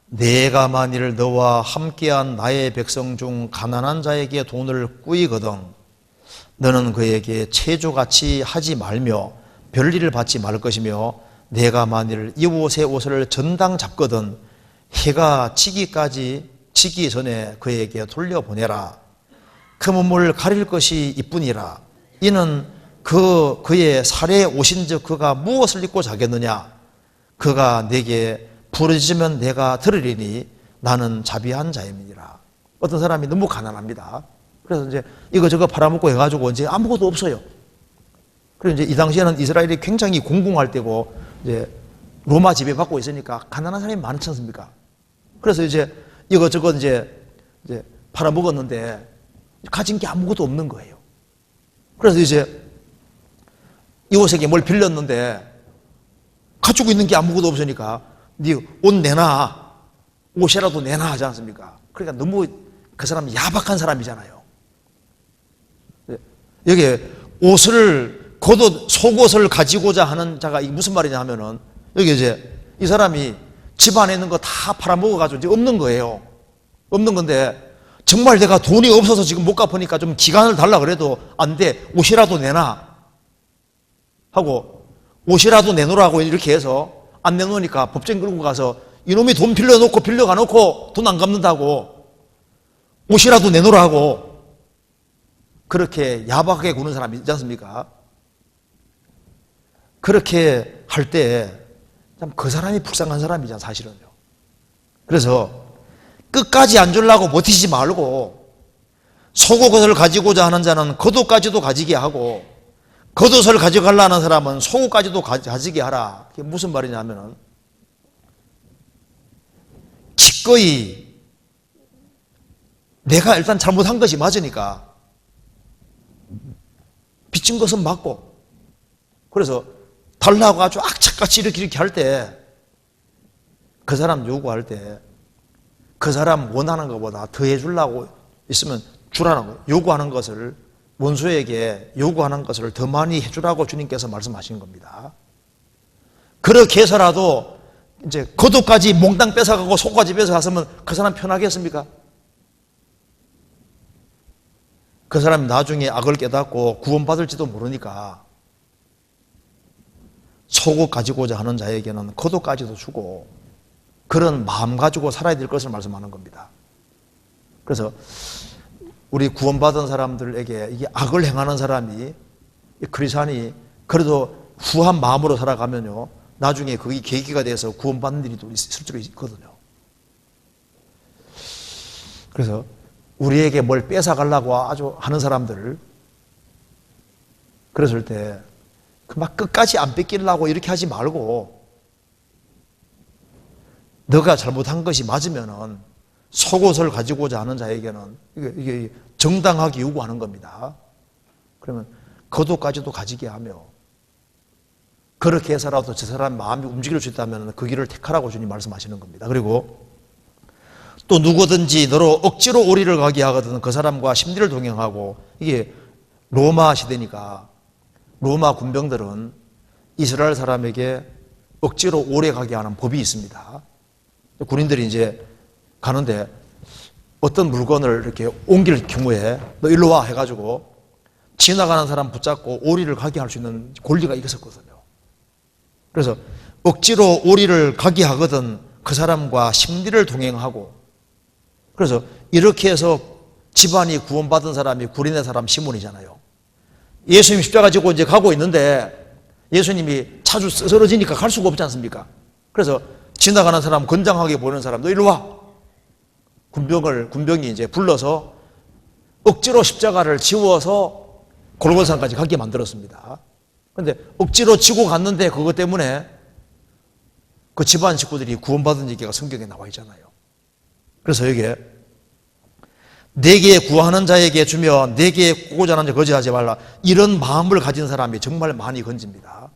내가 만일 너와 함께한 나의 백성 중 가난한 자에게 돈을 꾸이거든 너는 그에게 체조같이 하지 말며 별일을 받지 말 것이며, 내가 만일 이웃의 옷을 전당 잡거든 해가 지기 전에 그에게 돌려보내라. 그 몸을 가릴 것이 이뿐이라. 이는 그의 살에 오신즉 그가 무엇을 입고 자겠느냐. 그가 내게 부르짖으면 내가 들으리니 나는 자비한 자임이니라. 어떤 사람이 너무 가난합니다. 그래서 이제 이거저거 팔아먹고 해가지고 이제 아무것도 없어요. 그리고 이제 이 당시에는 이스라엘이 굉장히 공공할 때고 이제 로마 지배받고 있으니까 가난한 사람이 많지 않습니까? 그래서 이제 이거저거 이제 팔아먹었는데 가진 게 아무것도 없는 거예요. 그래서 이제 이웃에게 뭘 빌렸는데 가지고 있는 게 아무것도 없으니까 네 옷 내놔, 옷이라도 내놔 하지 않습니까? 그러니까 너무 그 사람이 야박한 사람이잖아요. 여기에 겉옷, 속옷을 가지고자 하는 자가 이게 무슨 말이냐 하면은, 여기 이제 이 사람이 집 안에 있는 거 다 팔아먹어가지고 이제 없는 거예요. 없는 건데, 정말 내가 돈이 없어서 지금 못 갚으니까 좀 기간을 달라 그래도 안 돼. 옷이라도 내놔. 하고, 옷이라도 내놓으라고 이렇게 해서 안 내놓으니까 법정 끌고 가서 이놈이 돈 빌려가 놓고 돈 안 갚는다고 옷이라도 내놓으라고 그렇게 야박하게 구는 사람이 있지 않습니까? 그렇게 할 때 참 그 사람이 불쌍한 사람이잖아, 사실은요. 그래서 끝까지 안 주려고 버티지 말고 속옷을 가지고자 하는 자는 겉옷까지도 가지게 하고, 겉옷을 가져가려는 사람은 속옷까지도 가지게 하라. 그게 무슨 말이냐면은, 기꺼이 내가 일단 잘못한 것이 맞으니까 빚진 것은 맞고, 그래서 달라고 아주 악착같이 이렇게 할 때, 그 사람 요구할 때 그 사람 원하는 것보다 더 해주려고 있으면 주라는 거예요. 요구하는 것을, 원수에게 요구하는 것을 더 많이 해주라고 주님께서 말씀하신 겁니다. 그렇게 해서라도 이제 겉옷까지 몽땅 뺏어가고 속까지 뺏어갔으면 그 사람 편하겠습니까? 그 사람이 나중에 악을 깨닫고 구원받을지도 모르니까 속옷 가지고자 하는 자에게는 겉옷까지도 주고 그런 마음 가지고 살아야 될 것을 말씀하는 겁니다. 그래서 우리 구원받은 사람들에게 이게 악을 행하는 사람이, 크리스찬이 그래도 후한 마음으로 살아가면요, 나중에 그게 계기가 돼서 구원받는 일이 또 실제로 있거든요. 그래서 우리에게 뭘 뺏어가려고 아주 하는 사람들, 그랬을 때 막 끝까지 안 뺏기려고 이렇게 하지 말고, 너가 잘못한 것이 맞으면은 속옷을 가지고자 하는 자에게는 이게 정당하게 요구하는 겁니다. 그러면 겉옷까지도 가지게 하며, 그렇게 해서라도 저 사람 마음이 움직일 수 있다면 그 길을 택하라고 주님 말씀하시는 겁니다. 그리고 또 누구든지 너로 억지로 오리를 가게 하거든 그 사람과 심리를 동행하고, 이게 로마 시대니까 로마 군병들은 이스라엘 사람에게 억지로 오래 가게 하는 법이 있습니다. 군인들이 이제 가는데 어떤 물건을 이렇게 옮길 경우에 너 일로 와 해가지고 지나가는 사람 붙잡고 오리를 가게 할 수 있는 권리가 있었거든요. 그래서 억지로 오리를 가게 하거든 그 사람과 심리를 동행하고, 그래서 이렇게 해서 집안이 구원받은 사람이 구린의 사람 시몬이잖아요. 예수님 십자가 지고 이제 가고 있는데 예수님이 자주 쓰러지니까 갈 수가 없지 않습니까? 그래서 지나가는 사람, 건장하게 보이는 사람도 일로 와. 군병이 이제 불러서 억지로 십자가를 지워서 골고사까지 가게 만들었습니다. 그런데 억지로 지고 갔는데 그것 때문에 그 집안 식구들이 구원받은 얘기가 성경에 나와 있잖아요. 그래서 여기에 내게 구하는 자에게 주며 내게 꾸고자 하는 자 거절하지 말라, 이런 마음을 가진 사람이 정말 많이 건집니다.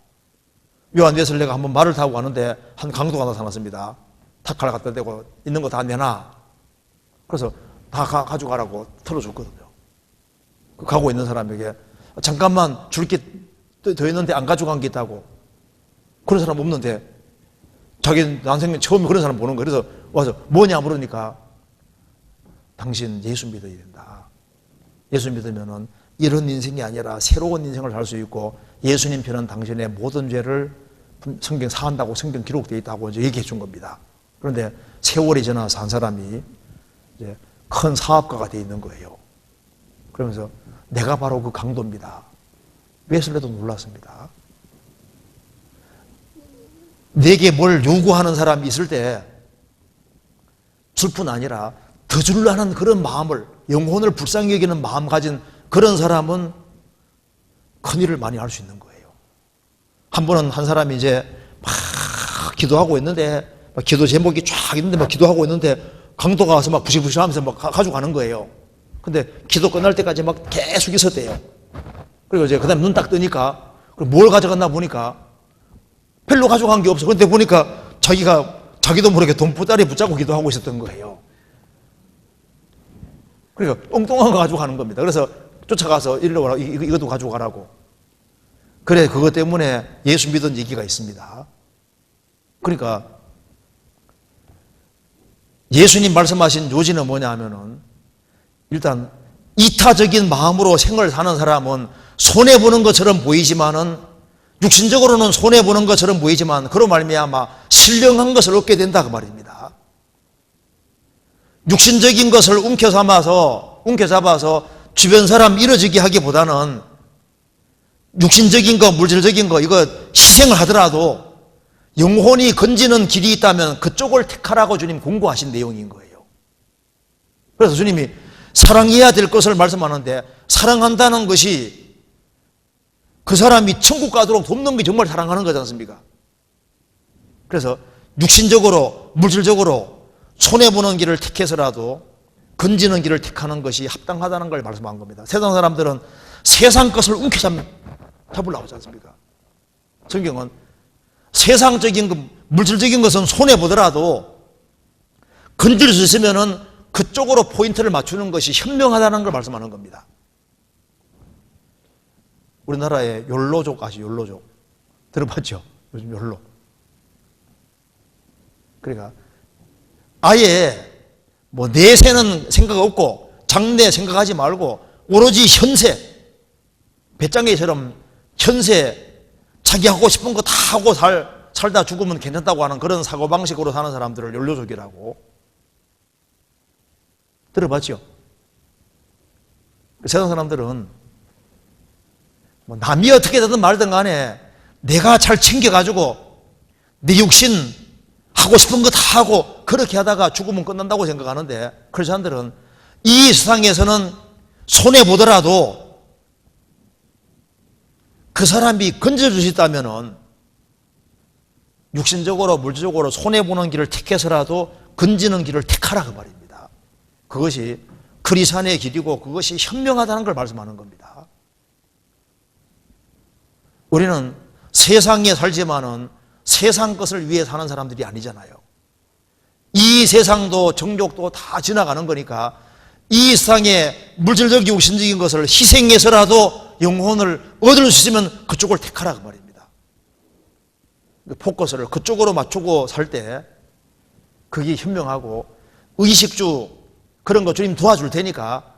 요한 웨슬레가 한번 말을 타고 가는데 한 강도가 나타났습니다. 탁칼 갖다 대고 있는 거 다 내놔. 그래서 다 가져가라고 털어줬거든요. 가고 있는 사람에게 잠깐만 줄 게 더 있는데 안 가져간 게 있다고. 그런 사람 없는데 자기 난생 처음에 그런 사람 보는 거예요. 그래서 와서 뭐냐 물으니까 당신 예수 믿어야 된다. 예수 믿으면은 이런 인생이 아니라 새로운 인생을 살 수 있고 예수님 편은 당신의 모든 죄를 성경 사한다고 성경 기록되어 있다고 이제 얘기해 준 겁니다. 그런데 세월이 지나서 한 사람이 이제 큰 사업가가 되어 있는 거예요. 그러면서 내가 바로 그 강도입니다. 웨슬레도 놀랐습니다. 내게 뭘 요구하는 사람이 있을 때 줄 뿐 아니라 더 주려는 그런 마음을, 영혼을 불쌍히 여기는 마음 가진 그런 사람은 큰일을 많이 할 수 있는 거예요. 한 번은 한 사람이 이제 막 기도하고 있는데, 막 기도 제목이 쫙 있는데 막 기도하고 있는데 강도가 와서 막 부시부시 하면서 막 가져가는 거예요. 근데 기도 끝날 때까지 막 계속 있었대요. 그리고 이제 그 다음에 눈 딱 뜨니까 뭘 가져갔나 보니까 별로 가져간 게 없어. 그런데 보니까 자기도 모르게 돈보따리 붙잡고 기도하고 있었던 거예요. 그러니까 엉뚱한 거 가지고 가는 겁니다. 그래서 쫓아가서 이리로 가라, 이것도 가지고 가라고. 그래, 그것 때문에 예수 믿은 얘기가 있습니다. 그러니까 예수님 말씀하신 요지는 뭐냐 하면은 일단 이타적인 마음으로 생을 사는 사람은 손해보는 것처럼 보이지만은, 육신적으로는 손해보는 것처럼 보이지만 그로 말미암아 신령한 것을 얻게 된다 그 말입니다. 육신적인 것을 움켜잡아서 주변 사람 이뤄지게 하기보다는 육신적인 거, 물질적인 거 이거 희생을 하더라도 영혼이 건지는 길이 있다면 그쪽을 택하라고 주님 공고하신 내용인 거예요. 그래서 주님이 사랑해야 될 것을 말씀하는데, 사랑한다는 것이 그 사람이 천국 가도록 돕는 게 정말 사랑하는 거지 않습니까? 그래서 육신적으로, 물질적으로 손해보는 길을 택해서라도 건지는 길을 택하는 것이 합당하다는 걸 말씀한 겁니다. 세상 사람들은 세상 것을 움켜잡으려고 하지 않습니까? 성경은 세상적인 것, 물질적인 것은 손해보더라도 건질 수 있으면은 그쪽으로 포인트를 맞추는 것이 현명하다는 걸 말씀하는 겁니다. 우리나라에 욜로족 아시죠? 욜로족. 들어봤죠? 요즘 욜로. 그러니까 아예 뭐 내세는 생각 없고 장래 생각하지 말고 오로지 현세, 배짱이처럼 현세 자기 하고 싶은 거 다 하고 살다 죽으면 괜찮다고 하는 그런 사고방식으로 사는 사람들을 욜로족이라고. 들어봤죠? 세상 사람들은 뭐 남이 어떻게 되든 말든 간에 내가 잘 챙겨가지고 내 육신 하고 싶은 거 다 하고 그렇게 하다가 죽으면 끝난다고 생각하는데, 그런 사람들은 이 세상에서는 손해보더라도 그 사람이 건져줄 수 있다면은 육신적으로 물질적으로 손해보는 길을 택해서라도 건지는 길을 택하라 그 말입니다. 그것이 그리스도의 길이고 그것이 현명하다는 걸 말씀하는 겁니다. 우리는 세상에 살지만은 세상 것을 위해 사는 사람들이 아니잖아요. 이 세상도 정욕도 다 지나가는 거니까 이 세상의 물질적 육신적인 것을 희생해서라도 영혼을 얻을 수 있으면 그쪽을 택하라 그 말입니다. 포커스를 그쪽으로 맞추고 살 때 그게 현명하고, 의식주 그런 거 주님 도와줄 테니까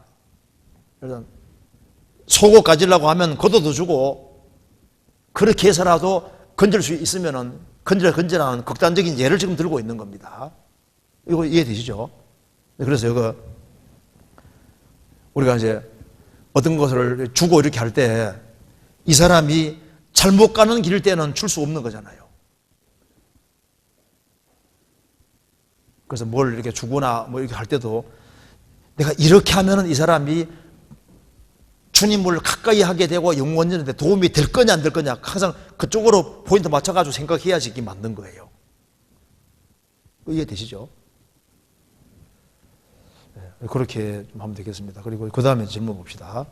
속옷 가지려고 하면 걷어도 주고, 그렇게 해서라도 건질 수 있으면은 건져라는 극단적인 예를 지금 들고 있는 겁니다. 이거 이해되시죠? 그래서 이거 우리가 이제 어떤 것을 주고 이렇게 할 때 이 사람이 잘못 가는 길 때는 줄 수 없는 거잖아요. 그래서 뭘 이렇게 주거나 뭐 이렇게 할 때도 내가 이렇게 하면은 이 사람이 주님을 가까이 하게 되고 영원전에 도움이 될 거냐 안 될 거냐 항상 그쪽으로 포인트 맞춰가지고 생각해야지 이게 맞는 거예요. 이해되시죠? 네, 그렇게 좀 하면 되겠습니다. 그리고 그 다음에 질문 봅시다.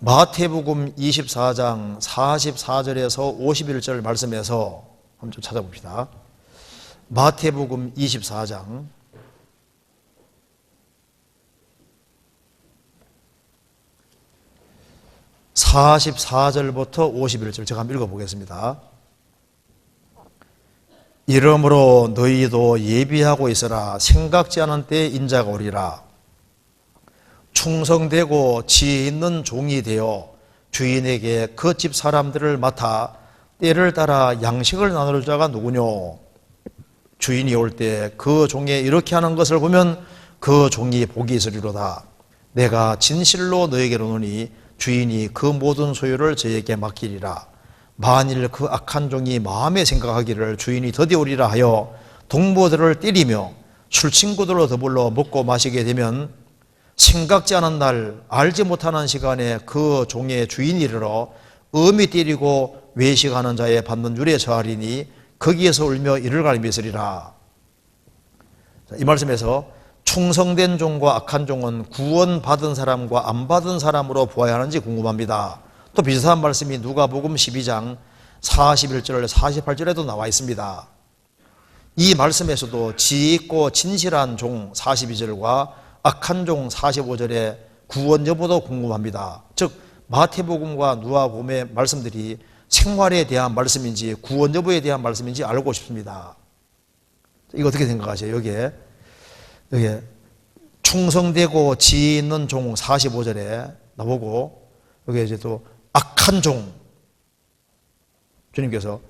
마태복음 24장 44절에서 51절 말씀에서 한번 좀 찾아봅시다. 마태복음 24장 44절부터 51절 제가 한번 읽어보겠습니다. 이러므로 너희도 예비하고 있으라. 생각지 않은 때에 인자가 오리라. 충성되고 지혜 있는 종이 되어 주인에게 그 집 사람들을 맡아 때를 따라 양식을 나눌 자가 누구뇨? 주인이 올 때 그 종이 이렇게 하는 것을 보면 그 종이 복이 있으리로다. 내가 진실로 너에게로 노니 주인이 그 모든 소유를 저에게 맡기리라. 만일 그 악한 종이 마음에 생각하기를 주인이 더디 오리라 하여 동무들을 때리며 술 친구들로 더불어 먹고 마시게 되면 생각지 않은 날 알지 못하는 시간에 그 종의 주인이 이르러 엄히 때리고 외식하는 자의 받는 율에 처하리니 거기에서 울며 이를 갈미 있으리라. 이 말씀에서 충성된 종과 악한 종은 구원받은 사람과 안 받은 사람으로 보아야 하는지 궁금합니다. 또 비슷한 말씀이 누가복음 12장 41절 48절에도 나와 있습니다. 이 말씀에서도 지혜 있고 진실한 종 42절과 악한 종 45절의 구원 여부도 궁금합니다. 즉 마태복음과 누가복음의 말씀들이 생활에 대한 말씀인지 구원 여부에 대한 말씀인지 알고 싶습니다. 이거 어떻게 생각하세요? 여기에 충성되고 지혜 있는 종 45절에 나보고 여기에 이제 또 악한 종, 주님께서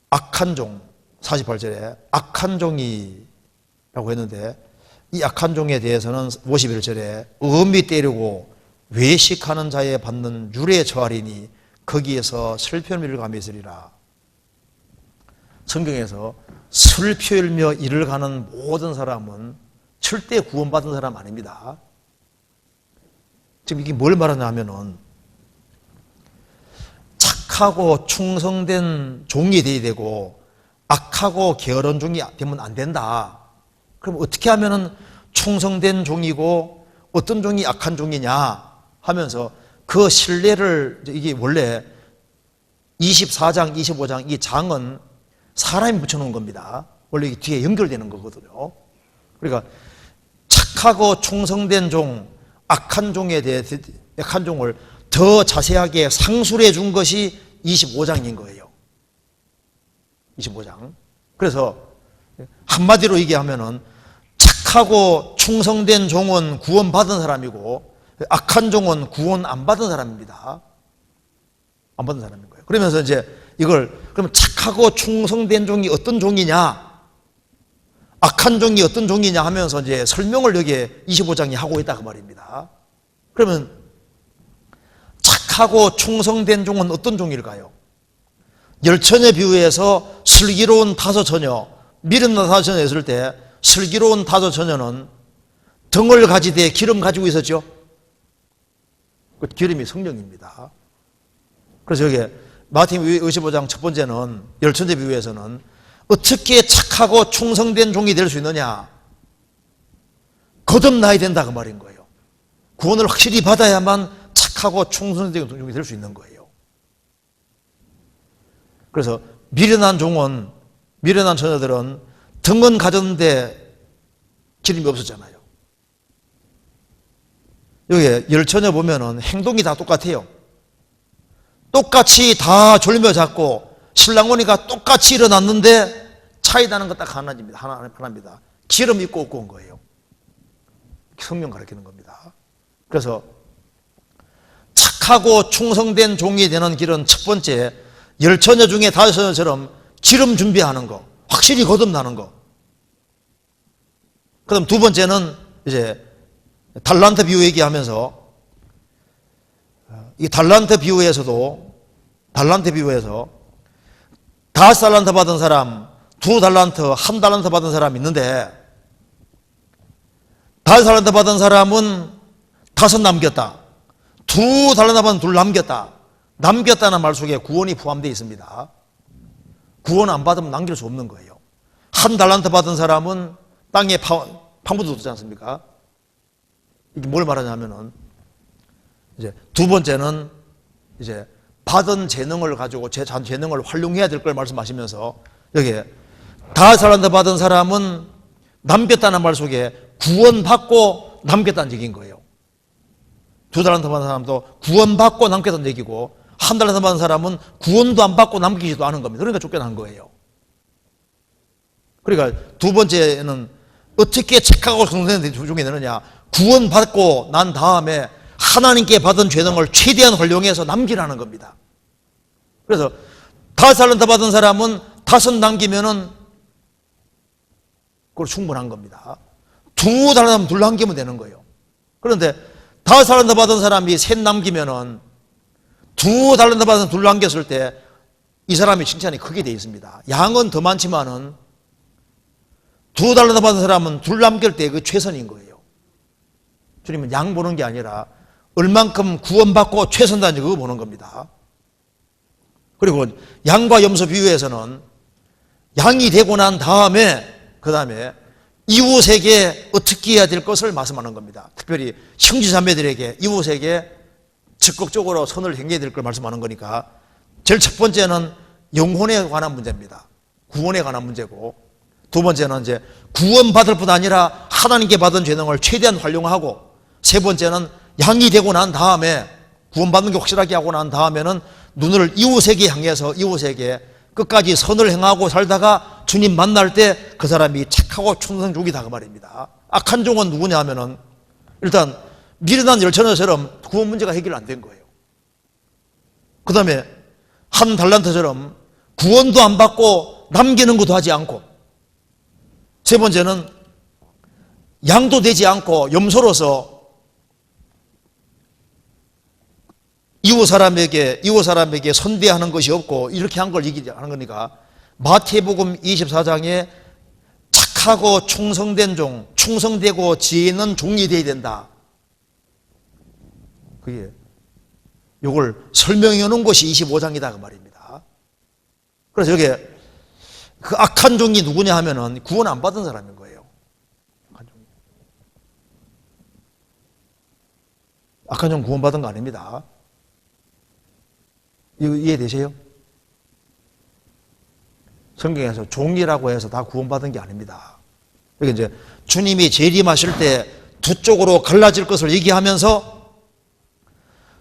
악한 종 48절에 악한 종이라고 했는데 이 악한 종에 대해서는 51절에 엄히 때리고 외식하는 자에 받는 율에 처하리니 거기에서 슬픔을 감이 있으리라. 성경에서 슬피울며 이를 가는 모든 사람은 절대 구원받은 사람 아닙니다. 지금 이게 뭘 말하냐 하면은 착하고 충성된 종이 되어야 되고 악하고 게으른 종이 되면 안 된다. 그럼 어떻게 하면은 충성된 종이고 어떤 종이 악한 종이냐 하면서 그 신뢰를, 이게 원래 24장, 25장 이 장은 사람이 붙여놓은 겁니다. 원래 이게 뒤에 연결되는 거거든요. 그러니까 착하고 충성된 종, 악한 종에 대해 악한 종을 더 자세하게 상술해 준 것이 25장인 거예요. 25장. 그래서 한마디로 얘기하면은 착하고 충성된 종은 구원받은 사람이고 악한 종은 구원 안 받은 사람입니다. 안 받은 사람인 거예요. 그러면서 이제 이걸 그러면 착하고 충성된 종이 어떤 종이냐, 악한 종이 어떤 종이냐 하면서 이제 설명을 여기에 25장이 하고 있다 그 말입니다. 그러면 착하고 충성된 종은 어떤 종일까요? 열처녀 비유에서 슬기로운 다섯 처녀, 미련한 다섯 처녀 했을 때 슬기로운 다섯 처녀는 덩을 가지되 기름 가지고 있었죠. 그 기름이 성령입니다. 그래서 여기 마태복음 25장 첫 번째는 열처녀 비유에서는 어떻게 착하고 충성된 종이 될 수 있느냐, 거듭나야 된다 그 말인 거예요. 구원을 확실히 받아야만 착하고 충성된 종이 될 수 있는 거예요. 그래서 미련한 종은, 미련한 처녀들은 등은 가졌는데 기름이 없었잖아요. 여기 열처녀 보면은 행동이 다 똑같아요. 똑같이 다 졸며 잤고 신랑 오니까 똑같이 일어났는데 차이 나는 것 딱 하나입니다. 기름 입고 없고 온 거예요. 성경 가르치는 겁니다. 그래서 착하고 충성된 종이 되는 길은 첫 번째, 10처녀 중에 5처녀처럼 기름 준비하는 거, 확실히 거듭나는 거. 그 다음 두 번째는 이제 달란트 비유 얘기하면서, 이 달란트 비유에서 5달란트 받은 사람, 2달란트, 1달란트 받은 사람이 있는데, 5달란트 받은 사람은 5 남겼다. 2달란트 받은 2 남겼다. 남겼다는 말 속에 구원이 포함되어 있습니다. 구원 안 받으면 남길 수 없는 거예요. 1달란트 받은 사람은 땅에 파묻어 두지 않습니까? 이게 뭘 말하냐면은, 이제 두 번째는 이제 받은 재능을 가지고 제 재능을 활용해야 될 걸 말씀하시면서, 여기에 5달란트 받은 사람은 남겼다는 말 속에 구원받고 남겼다는 얘기인 거예요. 2달란트 받은 사람도 구원받고 남겼다는 얘기고, 1달란트 받은 사람은 구원도 안 받고 남기지도 않은 겁니다. 그러니까 쫓겨난 거예요. 그러니까 두 번째는 어떻게 착하고 성공된 중에 되느냐, 구원받고 난 다음에 하나님께 받은 재능을 최대한 활용해서 남기라는 겁니다. 그래서 5달란트 받은 사람은 5 남기면은 그걸 충분한 겁니다. 2달란트 2 남기면 되는 거예요. 그런데 5달란트 받은 사람이 3 남기면은 2달란트 받은 2 남겼을 때 이 사람의 칭찬이 크게 되어 있습니다. 양은 더 많지만은 2달란트 받은 사람은 2 남길 때 그 최선인 거예요. 주님은 양 보는 게 아니라 얼만큼 구원받고 최선다는지 그거 보는 겁니다. 그리고 양과 염소 비유에서는 양이 되고 난 다음에 그 다음에 이웃에게 어떻게 해야 될 것을 말씀하는 겁니다. 특별히 형제자매들에게 이웃에게 적극적으로 선을 행해야 될 걸 말씀하는 거니까, 제일 첫 번째는 영혼에 관한 문제입니다. 구원에 관한 문제고, 두 번째는 이제 구원받을 뿐 아니라 하나님께 받은 재능을 최대한 활용하고, 세 번째는 양이 되고 난 다음에 구원받는 게 확실하게 하고 난 다음에는 눈을 이웃에게 향해서 이웃에게 끝까지 선을 행하고 살다가 주님 만날 때 그 사람이 착하고 충성종이다 그 말입니다. 악한 종은 누구냐 하면은 일단 미련한 10처녀처럼 구원 문제가 해결 안 된 거예요. 그 다음에 1달란트처럼 구원도 안 받고 남기는 것도 하지 않고, 세 번째는 양도 되지 않고 염소로서 이웃 사람에게 선대하는 것이 없고 이렇게 한 걸 얘기하는 거니까, 마태복음 24장에 착하고 충성된 종, 충성되고 지혜 있는 종이 되어야 된다. 그게 이걸 설명해 놓은 것이 25장이다 그 말입니다. 그래서 여기 그 악한 종이 누구냐 하면은 구원 안 받은 사람인 거예요. 악한 종 구원 받은 거 아닙니다. 이거 이해되세요? 성경에서 종이라고 해서 다 구원받은 게 아닙니다. 여기 이제 주님이 재림하실 때 두 쪽으로 갈라질 것을 얘기하면서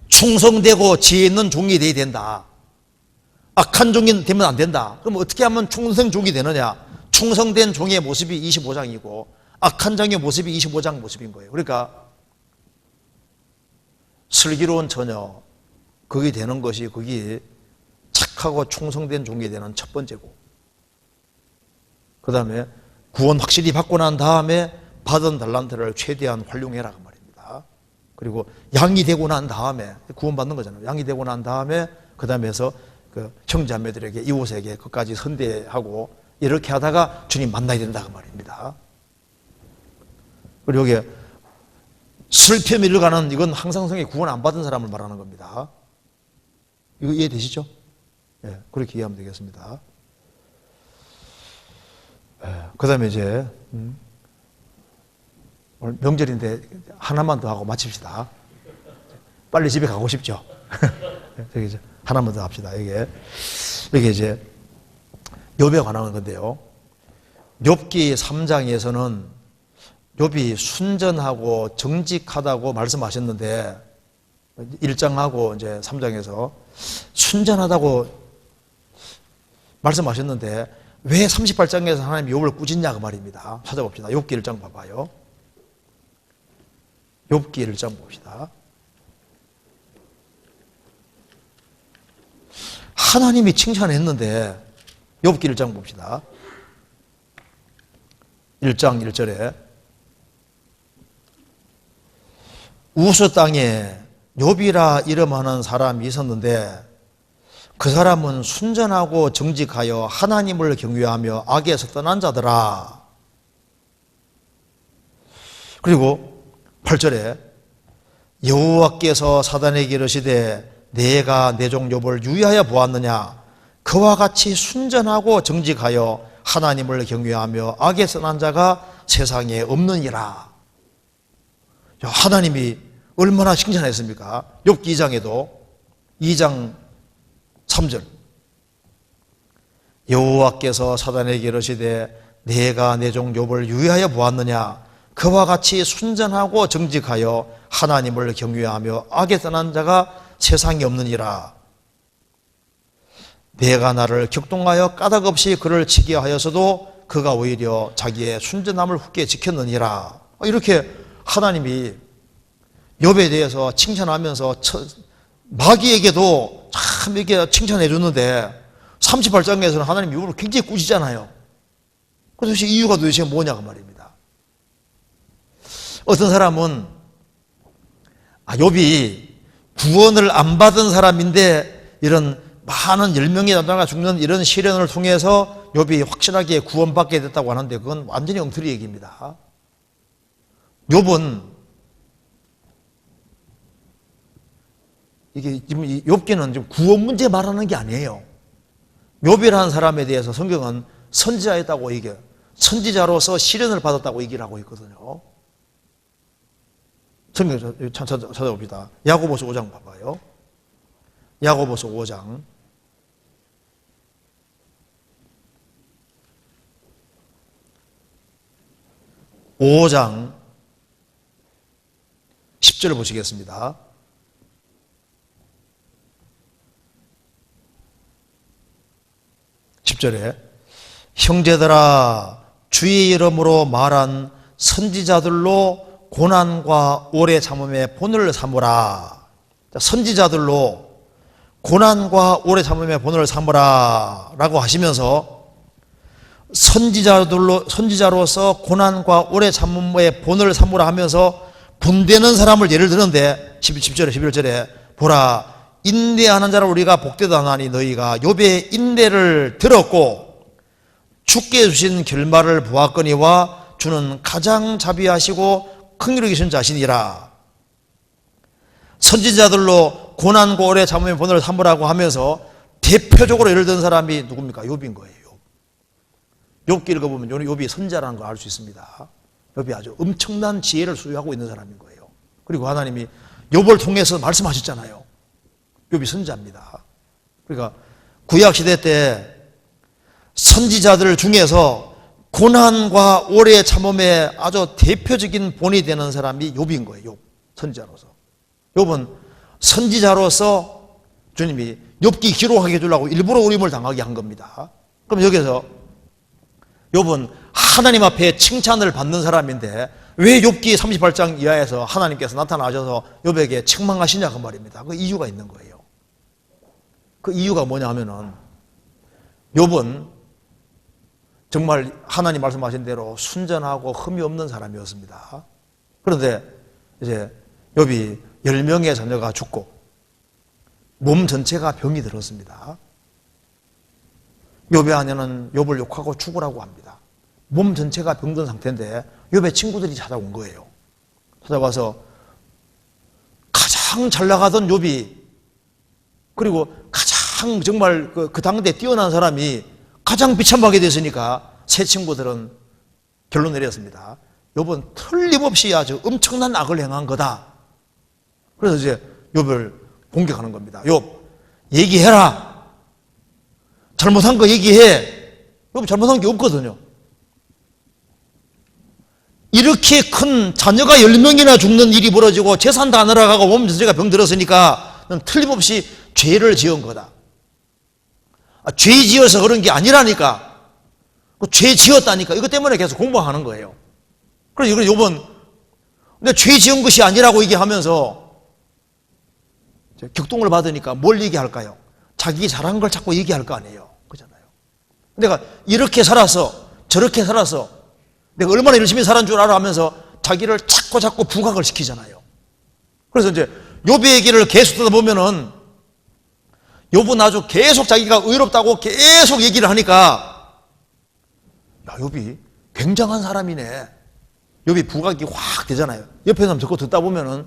충성되고 지혜 있는 종이 되어야 된다. 악한 종이 되면 안 된다. 그럼 어떻게 하면 충성 종이 되느냐? 충성된 종의 모습이 25장이고 악한 종의 모습이 25장 모습인 거예요. 그러니까 슬기로운 처녀, 그게 되는 것이 그게 착하고 충성된 종이 되는 첫 번째고, 그 다음에 구원 확실히 받고 난 다음에 받은 달란트를 최대한 활용해라 그 말입니다. 그리고 양이 되고 난 다음에 구원받는 거잖아요. 양이 되고 난 다음에 그 다음에서 그 형제자매들에게 이웃에게 끝까지 선대하고 이렇게 하다가 주님 만나야 된다 그 말입니다. 그리고 여기에 슬픔이 일가는 이건 항상성에 구원 안 받은 사람을 말하는 겁니다. 이거 이해되시죠? 예, 그렇게 이해하면 되겠습니다. 그 다음에 이제 오늘 명절인데 하나만 더 하고 마칩시다. 빨리 집에 가고 싶죠? 저기 이제 하나만 더 합시다. 이게 이제 욥에 관한 건데요. 욥기 3장에서는 욥이 순전하고 정직하다고 말씀하셨는데 1장하고 이제 3장에서 순전하다고 말씀하셨는데 왜 38장에서 하나님이 욥을 꾸짖냐 그 말입니다. 찾아봅시다. 욥기 1장 봐봐요. 욥기 1장 봅시다. 하나님이 칭찬했는데 욥기 1장 봅시다. 1장 1절에 우스 땅에 욥이라 이름하는 사람이 있었는데 그 사람은 순전하고 정직하여 하나님을 경외하며 악에서 떠난 자더라. 그리고 8절에 여호와께서 사단에게 이르시되 내가 내 종 욥을 유의하여 보았느냐 그와 같이 순전하고 정직하여 하나님을 경외하며 악에서 떠난 자가 세상에 없느니라. 하나님이 얼마나 칭찬했습니까? 욥기 2장에도 2장 3절 여호와께서 사단에게 이르시되 내가 내 종 욥을 유의하여 보았느냐 그와 같이 순전하고 정직하여 하나님을 경외하며 악에 떠난 자가 세상에 없느니라. 내가 나를 격동하여 까닭없이 그를 치게 하여서도 그가 오히려 자기의 순전함을 굳게 지켰느니라. 이렇게 하나님이 욥에 대해서 칭찬하면서 마귀에게도 참 이렇게 칭찬해 줬는데 38장에서는 하나님 욥을 굉장히 꾸짖잖아요. 그래서 이유가 도대체 뭐냐고 말입니다. 어떤 사람은 욥이 구원을 안 받은 사람인데 이런 많은 10명의 남자가 죽는 이런 시련을 통해서 욥이 확실하게 구원받게 됐다고 하는데 그건 완전히 엉터리 얘기입니다. 욥은 이게 지금 욥기는 지금 구원 문제 말하는 게 아니에요. 욥이라는 사람에 대해서 성경은 선지자였다고 얘기해요. 선지자로서 시련을 받았다고 얘기를 하고 있거든요. 성경 찾아봅시다. 야고보서 5장 봐봐요. 야고보서 5장 10절 보시겠습니다. 형제들아 주의 이름으로 말한 선지자들로 고난과 오래 참음의 본을 삼으라. 선지자들로 고난과 오래 참음의 본을 삼으라 라고 하시면서 선지자로서 고난과 오래 참음의 본을 삼으라 하면서 분되는 사람을 예를 드는데 10절에 11절에 보라 인내하는 자를 우리가 복되다 하나니 너희가 욥의 인내를 들었고 주께 주신 결말을 보았거니와 주는 가장 자비하시고 긍휼히 계신 자신이라. 선지자들로 고난과 오래 참음의 본을 삼으라고 하면서 대표적으로 예를 든 사람이 누굽니까? 욥인 거예요. 욥기 읽어보면 욥이 선지자라는 걸 알 수 있습니다. 욥이 아주 엄청난 지혜를 소유하고 있는 사람인 거예요. 그리고 하나님이 욥을 통해서 말씀하셨잖아요. 욥이 선지자입니다. 그러니까 구약시대 때 선지자들 중에서 고난과 오래 참음의 아주 대표적인 본이 되는 사람이 욥인 거예요. 욥, 선지자로서. 욥은 선지자로서 주님이 욥기 기록하게 해주려고 일부러 어림을 당하게 한 겁니다. 그럼 여기서 욥은 하나님 앞에 칭찬을 받는 사람인데 왜 욥기 38장 이하에서 하나님께서 나타나셔서 욥에게 책망하시냐 그 말입니다. 그 이유가 있는 거예요. 그 이유가 뭐냐 하면은 욥은 정말 하나님 말씀하신 대로 순전하고 흠이 없는 사람이었습니다. 그런데 이제 욥이 10명의 자녀가 죽고 몸 전체가 병이 들었습니다. 욥의 아내는 욥을 욕하고 죽으라고 합니다. 몸 전체가 병든 상태인데 욥의 친구들이 찾아온 거예요. 찾아와서 가장 잘 나가던 욥이 그리고 가장 정말 그 당대 뛰어난 사람이 가장 비참하게 됐으니까 새 친구들은 결론 내렸습니다. 욥은 틀림없이 아주 엄청난 악을 행한 거다. 그래서 이제 욥을 공격하는 겁니다. 욥 얘기해라. 잘못한 거 얘기해. 욥이 잘못한 게 없거든요. 이렇게 큰 자녀가 10명이나 죽는 일이 벌어지고 재산 다 날아가고 몸 전체가 병들었으니까 넌 틀림없이 죄를 지은 거다. 죄 지어서 그런 게 아니라니까. 죄 지었다니까. 이것 때문에 계속 공부하는 거예요. 그래서 이거 요번 근데 죄 지은 것이 아니라고 얘기하면서 격동을 받으니까 뭘 얘기할까요? 자기 잘한 걸 자꾸 얘기할 거 아니에요. 그잖아요. 내가 이렇게 살아서 저렇게 살아서 내가 얼마나 열심히 살은 줄 알아 하면서 자기를 자꾸 부각을 시키잖아요. 그래서 이제 욥의 얘기를 계속 듣다 보면은 욥은 아주 계속 자기가 의롭다고 계속 얘기를 하니까 야, 욥이 굉장한 사람이네. 욥이 부각이 확 되잖아요. 옆에 사람 듣고 듣다 보면은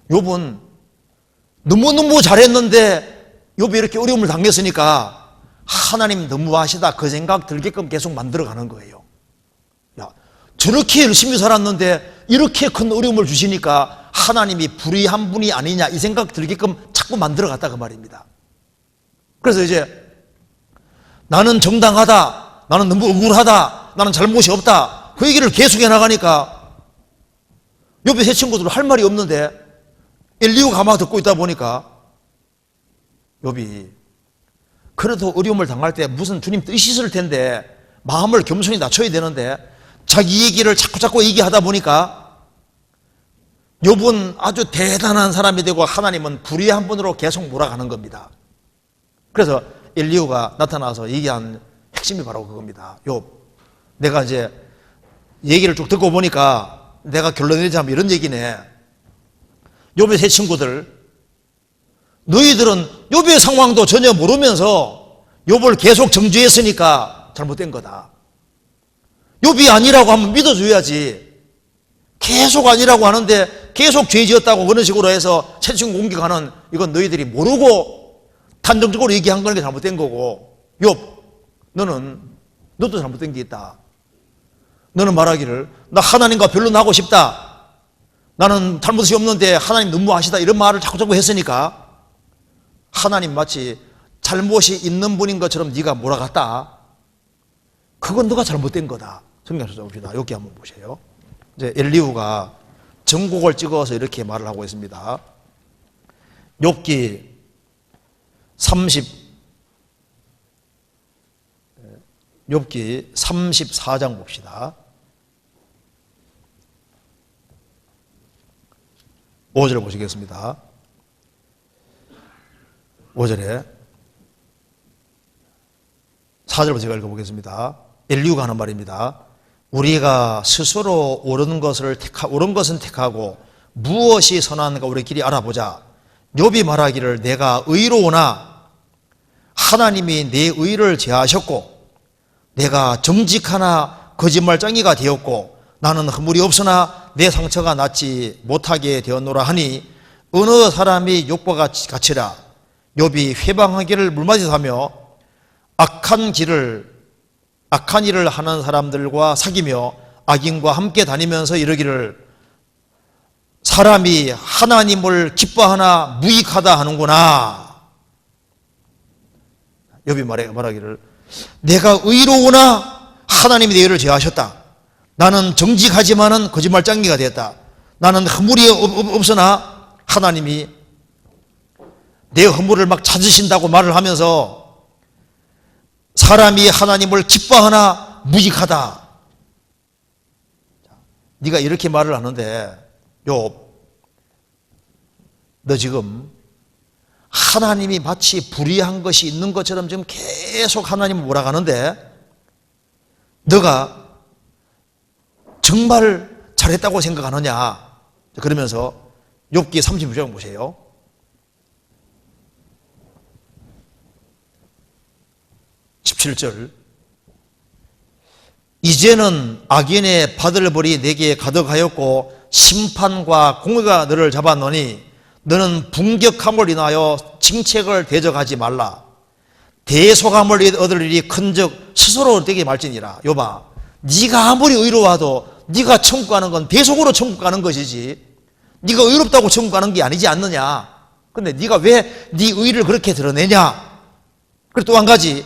욥은 너무너무 잘했는데 욥이 이렇게 어려움을 당했으니까 하나님 너무하시다 그 생각 들게끔 계속 만들어가는 거예요. 야, 저렇게 열심히 살았는데 이렇게 큰 어려움을 주시니까 하나님이 불의한 분이 아니냐 이 생각 들게끔 자꾸 만들어갔다 그 말입니다. 그래서 이제 나는 정당하다, 나는 너무 억울하다, 나는 잘못이 없다 그 얘기를 계속 해나가니까 욥의 세 친구들 할 말이 없는데 엘리후가 가만히 듣고 있다 보니까 욥이 그래도 어려움을 당할 때 무슨 주님 뜻이 있을 텐데 마음을 겸손히 낮춰야 되는데 자기 얘기를 자꾸 얘기하다 보니까 욥은 아주 대단한 사람이 되고 하나님은 불의한 분으로 계속 몰아가는 겁니다. 그래서 엘리후가 나타나서 얘기한 핵심이 바로 그겁니다. 욥, 내가 이제 얘기를 쭉 듣고 보니까 내가 결론 내리자면 이런 얘기네. 욥의 세 친구들, 너희들은 욥의 상황도 전혀 모르면서 욥을 계속 정죄했으니까 잘못된 거다. 욥이 아니라고 하면 믿어줘야지. 계속 아니라고 하는데 계속 죄 지었다고 그런 식으로 해서 세 친구 공격하는 이건 너희들이 모르고 단정적으로 얘기한 거는 게 잘못된 거고, 욥, 너도 잘못된 게 있다. 너는 말하기를 나 하나님과 변론하고 싶다. 나는 잘못이 없는데 하나님 너무하시다. 이런 말을 자꾸 했으니까 하나님 마치 잘못이 있는 분인 것처럼 네가 몰아갔다. 그건 너가 잘못된 거다. 성경에서 봅시다. 여기 한번 보세요. 이제 엘리후가 전곡을 찍어서 이렇게 말을 하고 있습니다. 욥기 34장 봅시다. 5절 보시겠습니다. 5절에 4절부터 제가 읽어보겠습니다. 엘리후가 하는 말입니다. 우리가 스스로 옳은 것은 택하고 무엇이 선한가 우리끼리 알아보자. 욥이 말하기를 내가 의로우나 하나님이 내 의를 제하셨고 내가 정직하나 거짓말쟁이가 되었고 나는 허물이 없으나 내 상처가 낫지 못하게 되었노라 하니 어느 사람이 욥과 같이라. 욥이 회방하기를 물맞이하며 악한 일을 하는 사람들과 사귀며 악인과 함께 다니면서 이르기를 사람이 하나님을 기뻐하나 무익하다 하는구나. 욥이 말하기를 내가 의로우나 하나님이 내 의를 제하셨다. 나는 정직하지만은 거짓말쟁이가 되었다. 나는 허물이 없으나 하나님이 내 허물을 막 찾으신다고 말을 하면서 사람이 하나님을 기뻐하나 무익하다. 네가 이렇게 말을 하는데 욥, 너 지금 하나님이 마치 불의한 것이 있는 것처럼 지금 계속 하나님을 몰아가는데 너가 정말 잘했다고 생각하느냐. 그러면서 욥기 36장 보세요. 17절 이제는 악인의 받을 벌이 내게 가득하였고 심판과 공의가 너를 잡았노니 너는 분격함을 인하여 징책을 대적하지 말라. 대속함을 얻을 일이 큰즉 스스로 되게 말지니라. 욥아, 네가 아무리 의로워도 네가 천국 가는 건 대속으로 천국 가는 것이지 네가 의롭다고 천국 가는 게 아니지 않느냐. 근데 네가 왜 네 의를 그렇게 드러내냐. 그리고 또 한 가지,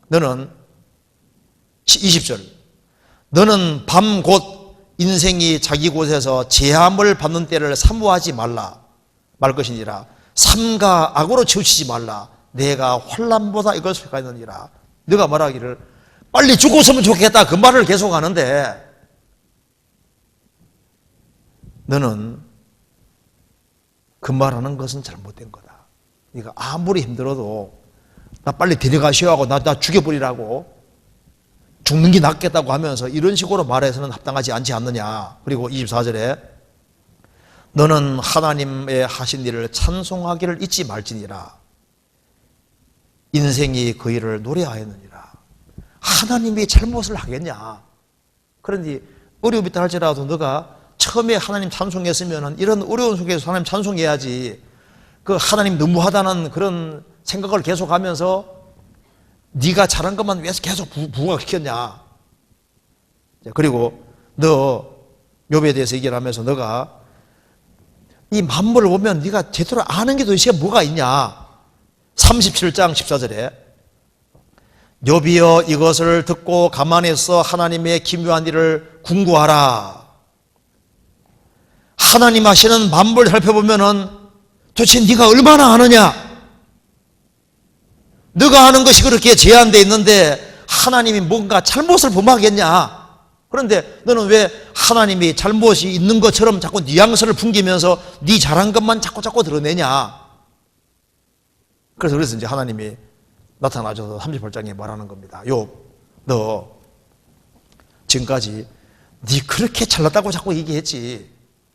너는 20절 너는 밤 곧 인생이 자기 곳에서 제함을 받는 때를 사모하지 말 것이니라. 삼가 악으로 치우치지 말라. 내가 환난보다 이걸 속하였느니라. 네가 말하기를 빨리 죽었으면 좋겠다 그 말을 계속 하는데 너는 그 말하는 것은 잘못된 거다. 네가 아무리 힘들어도 나 빨리 데려가시오 하고 나 죽여버리라고 죽는 게 낫겠다고 하면서 이런 식으로 말해서는 합당하지 않지 않느냐. 그리고 24절에 너는 하나님의 하신 일을 찬송하기를 잊지 말지니라. 인생이 그 일을 노래하였느니라. 하나님이 잘못을 하겠냐. 그런데 어려움이 있다 할지라도 너가 처음에 하나님 찬송했으면 이런 어려운 속에서 하나님 찬송해야지. 그 하나님 너무하다는 그런 생각을 계속하면서 네가 잘한 것만 왜 계속 부각시켰냐. 그리고 너 욥에 대해서 얘기를 하면서 너가 이 만물을 보면 네가 제대로 아는 게 도대체 뭐가 있냐. 37장 14절에 욥이여 이것을 듣고 가만히서 하나님의 기묘한 일을 궁구하라. 하나님 하시는 만물을 살펴보면은 도대체 네가 얼마나 아느냐. 네가 아는 것이 그렇게 제한되어 있는데 하나님이 뭔가 잘못을 범하겠냐. 그런데 너는 왜 하나님이 잘못이 있는 것처럼 자꾸 뉘앙스를 풍기면서 네 잘한 것만 자꾸 드러내냐. 그래서 이제 하나님이 나타나셔서 38장에 말하는 겁니다. 욥, 너 지금까지 네 그렇게 잘났다고 자꾸 얘기했지.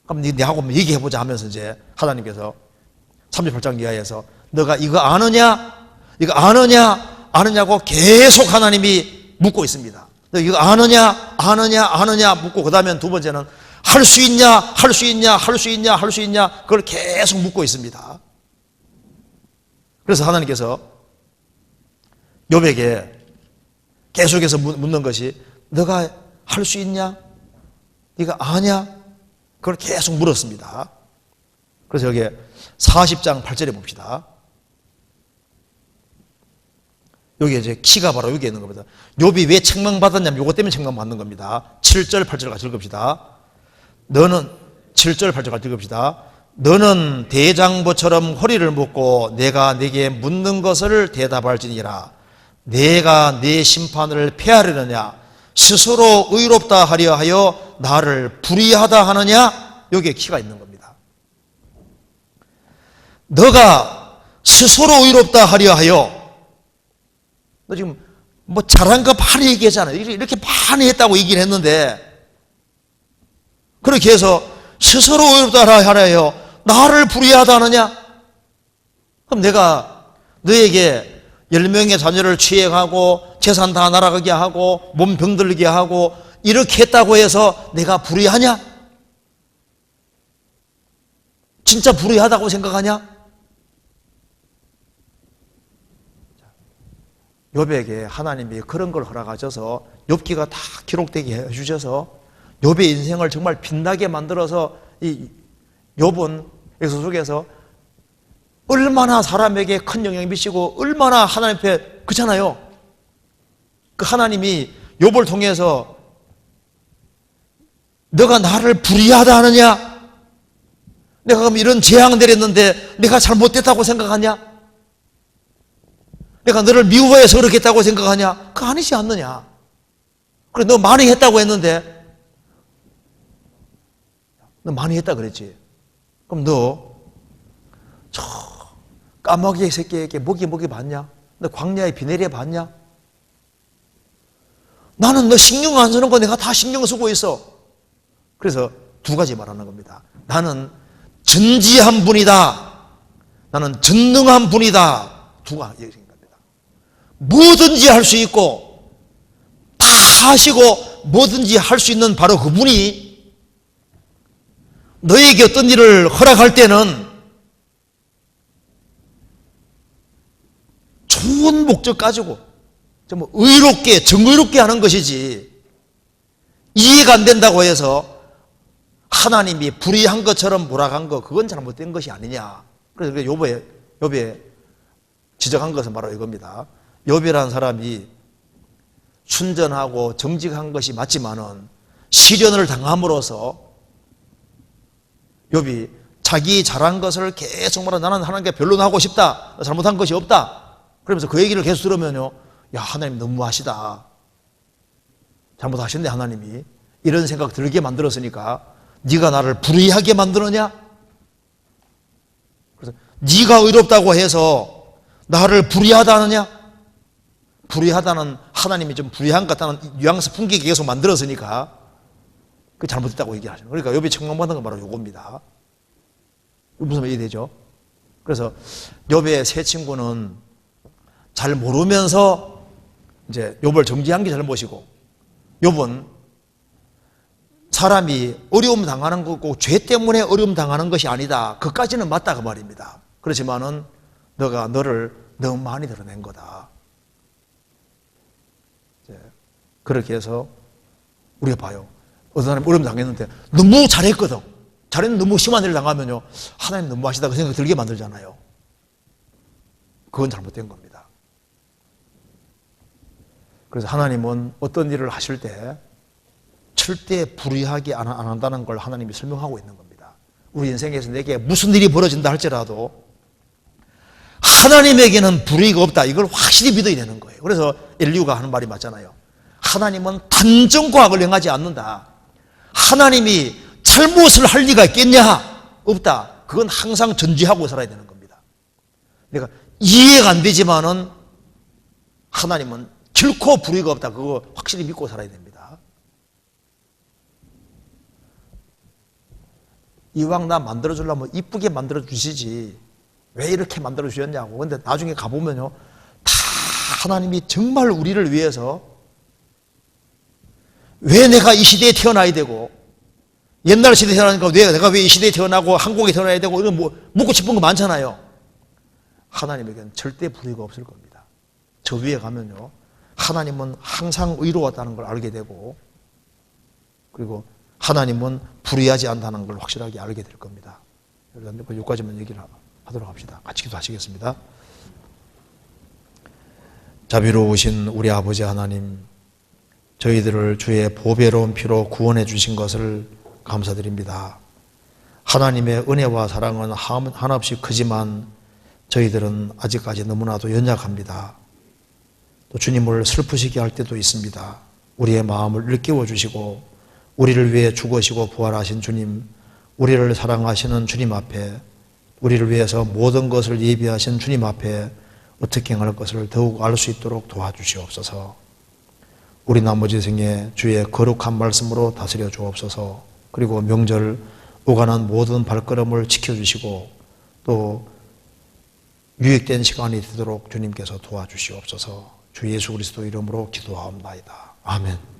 그럼 네하고 얘기해보자 하면서 이제 하나님께서 38장 이하에서 너가 이거 아느냐? 이거 아느냐고 계속 하나님이 묻고 있습니다. 너 이거 아느냐 묻고 그 다음에 두 번째는 할 수 있냐 그걸 계속 묻고 있습니다. 그래서 하나님께서 욥에게 계속해서 묻는 것이 너가 할 수 있냐? 네가 아냐? 그걸 계속 물었습니다. 그래서 여기 40장 8절에 봅시다. 여기 이제 키가 바로 여기 있는 겁니다. 욥이 왜 책망받았냐면 요것 때문에 책망받는 겁니다. 7절 8절 같이 읽읍시다. 너는 7절 8절 같이 읽읍시다. 너는 대장부처럼 허리를 묶고 내가 네게 묻는 것을 대답할지니라. 내가 네 심판을 폐하려느냐 스스로 의롭다 하려 하여 나를 불의하다 하느냐. 여기에 키가 있는 겁니다. 너가 스스로 의롭다 하려 하여 너 지금 뭐 잘한 거 많이 얘기했잖아요. 이렇게 많이 했다고 얘기를 했는데 그렇게 해서 스스로 의롭다 하려 하여 나를 불의하다 하느냐? 그럼 내가 너에게 10명의 자녀를 취해가고 재산 다 날아가게 하고 몸 병들게 하고 이렇게 했다고 해서 내가 불의하냐? 진짜 불의하다고 생각하냐? 욥에게 하나님이 그런 걸 허락하셔서 욥기가 다 기록되게 해주셔서 욥의 인생을 정말 빛나게 만들어서 이 욥은 엑소 속에서 얼마나 사람에게 큰 영향을 미치고 얼마나 하나님 앞에 그렇잖아요. 그 하나님이 욥을 통해서 너가 나를 불의하다 하느냐? 내가 그럼 이런 재앙을 내렸는데 내가 잘못됐다고 생각하냐? 내가 너를 미워해서 그렇게 했다고 생각하냐? 그거 아니지 않느냐? 그래, 너 많이 했다고 했는데 너 많이 했다 그랬지. 그럼 너 저 까마귀 새끼에게 먹이 봤냐? 너 광야에 비 내려 봤냐? 나는 너 신경 안 쓰는 거 내가 다 신경 쓰고 있어. 그래서 두 가지 말하는 겁니다. 나는 전지한 분이다. 나는 전능한 분이다. 두 가지 얘기인 겁니다. 뭐든지 할 수 있고 다 하시고 뭐든지 할 수 있는 바로 그분이 너에게 어떤 일을 허락할 때는 좋은 목적 가지고 좀 의롭게 정의롭게 하는 것이지 이해가 안 된다고 해서 하나님이 불의한 것처럼 몰아간 거 그건 잘못된 것이 아니냐. 그래서 욥에 지적한 것은 바로 이겁니다. 욥이라는 사람이 순전하고 정직한 것이 맞지만은 시련을 당함으로써 욥이 자기 잘한 것을 계속 말하 나는 하나님께 변론하고 싶다. 잘못한 것이 없다. 그러면서 그 얘기를 계속 들으면요. 야, 하나님 너무하시다. 잘못하셨네 하나님이. 이런 생각 들게 만들었으니까 네가 나를 불의하게 만드느냐? 그래서 네가 의롭다고 해서 나를 불의하다 하느냐? 불의하다는 하나님이 좀 불의한 것 같다는 뉘앙스 풍기게 계속 만들었으니까 그 잘못했다고 얘기하죠. 그러니까 욥이 책망받은 건 바로 요겁니다. 무슨 말이 되죠? 그래서 욥의 세 친구는 잘 모르면서 이제 욥을 정죄한 게 잘못이고, 욥은 사람이 어려움 당하는 거고 죄 때문에 어려움 당하는 것이 아니다. 그까지는 맞다 그 말입니다. 그렇지만은 너가 너를 너무 많이 드러낸 거다. 그렇게 해서 우리가 봐요. 어떤 사람이 어려움 당했는데 너무 잘했거든. 잘했는데 너무 심한 일을 당하면요, 하나님 너무하시다 그 생각 들게 만들잖아요. 그건 잘못된 겁니다. 그래서 하나님은 어떤 일을 하실 때 절대 불의하게 안 한다는 걸 하나님이 설명하고 있는 겁니다. 우리 인생에서 내게 무슨 일이 벌어진다 할지라도 하나님에게는 불의가 없다. 이걸 확실히 믿어야 되는 거예요. 그래서 엘리후가 하는 말이 맞잖아요. 하나님은 단정과학을 행하지 않는다. 하나님이 잘못을 할 리가 있겠냐? 없다. 그건 항상 전제하고 살아야 되는 겁니다. 내가 이해가 안 되지만은 하나님은 결코 불의가 없다. 그거 확실히 믿고 살아야 됩니다. 이왕 나 만들어주려면 이쁘게 만들어주시지 왜 이렇게 만들어주셨냐고. 근데 나중에 가보면요, 다 하나님이 정말 우리를 위해서 왜 내가 이 시대에 태어나야 되고, 옛날 시대에 태어나니까 내가 왜 이 시대에 태어나고 한국에 태어나야 되고, 이런 묻고 싶은 거 많잖아요. 하나님에게는 절대 불의가 없을 겁니다. 저 위에 가면요, 하나님은 항상 의로웠다는 걸 알게 되고, 그리고 하나님은 불의하지 않다는 걸 확실하게 알게 될 겁니다. 여기까지만 얘기를 하도록 합시다. 같이 기도하시겠습니다. 자비로우신 우리 아버지 하나님, 저희들을 주의 보배로운 피로 구원해 주신 것을 감사드립니다. 하나님의 은혜와 사랑은 한없이 크지만 저희들은 아직까지 너무나도 연약합니다. 또 주님을 슬프시게 할 때도 있습니다. 우리의 마음을 일깨워 주시고 우리를 위해 죽으시고 부활하신 주님, 우리를 사랑하시는 주님 앞에, 우리를 위해서 모든 것을 예비하신 주님 앞에 어떻게 행할 것을 더욱 알 수 있도록 도와주시옵소서. 우리 나머지 생에 주의 거룩한 말씀으로 다스려 주옵소서. 그리고 명절 오가는 모든 발걸음을 지켜주시고 또 유익된 시간이 되도록 주님께서 도와주시옵소서. 주 예수 그리스도 이름으로 기도하옵나이다. 아멘.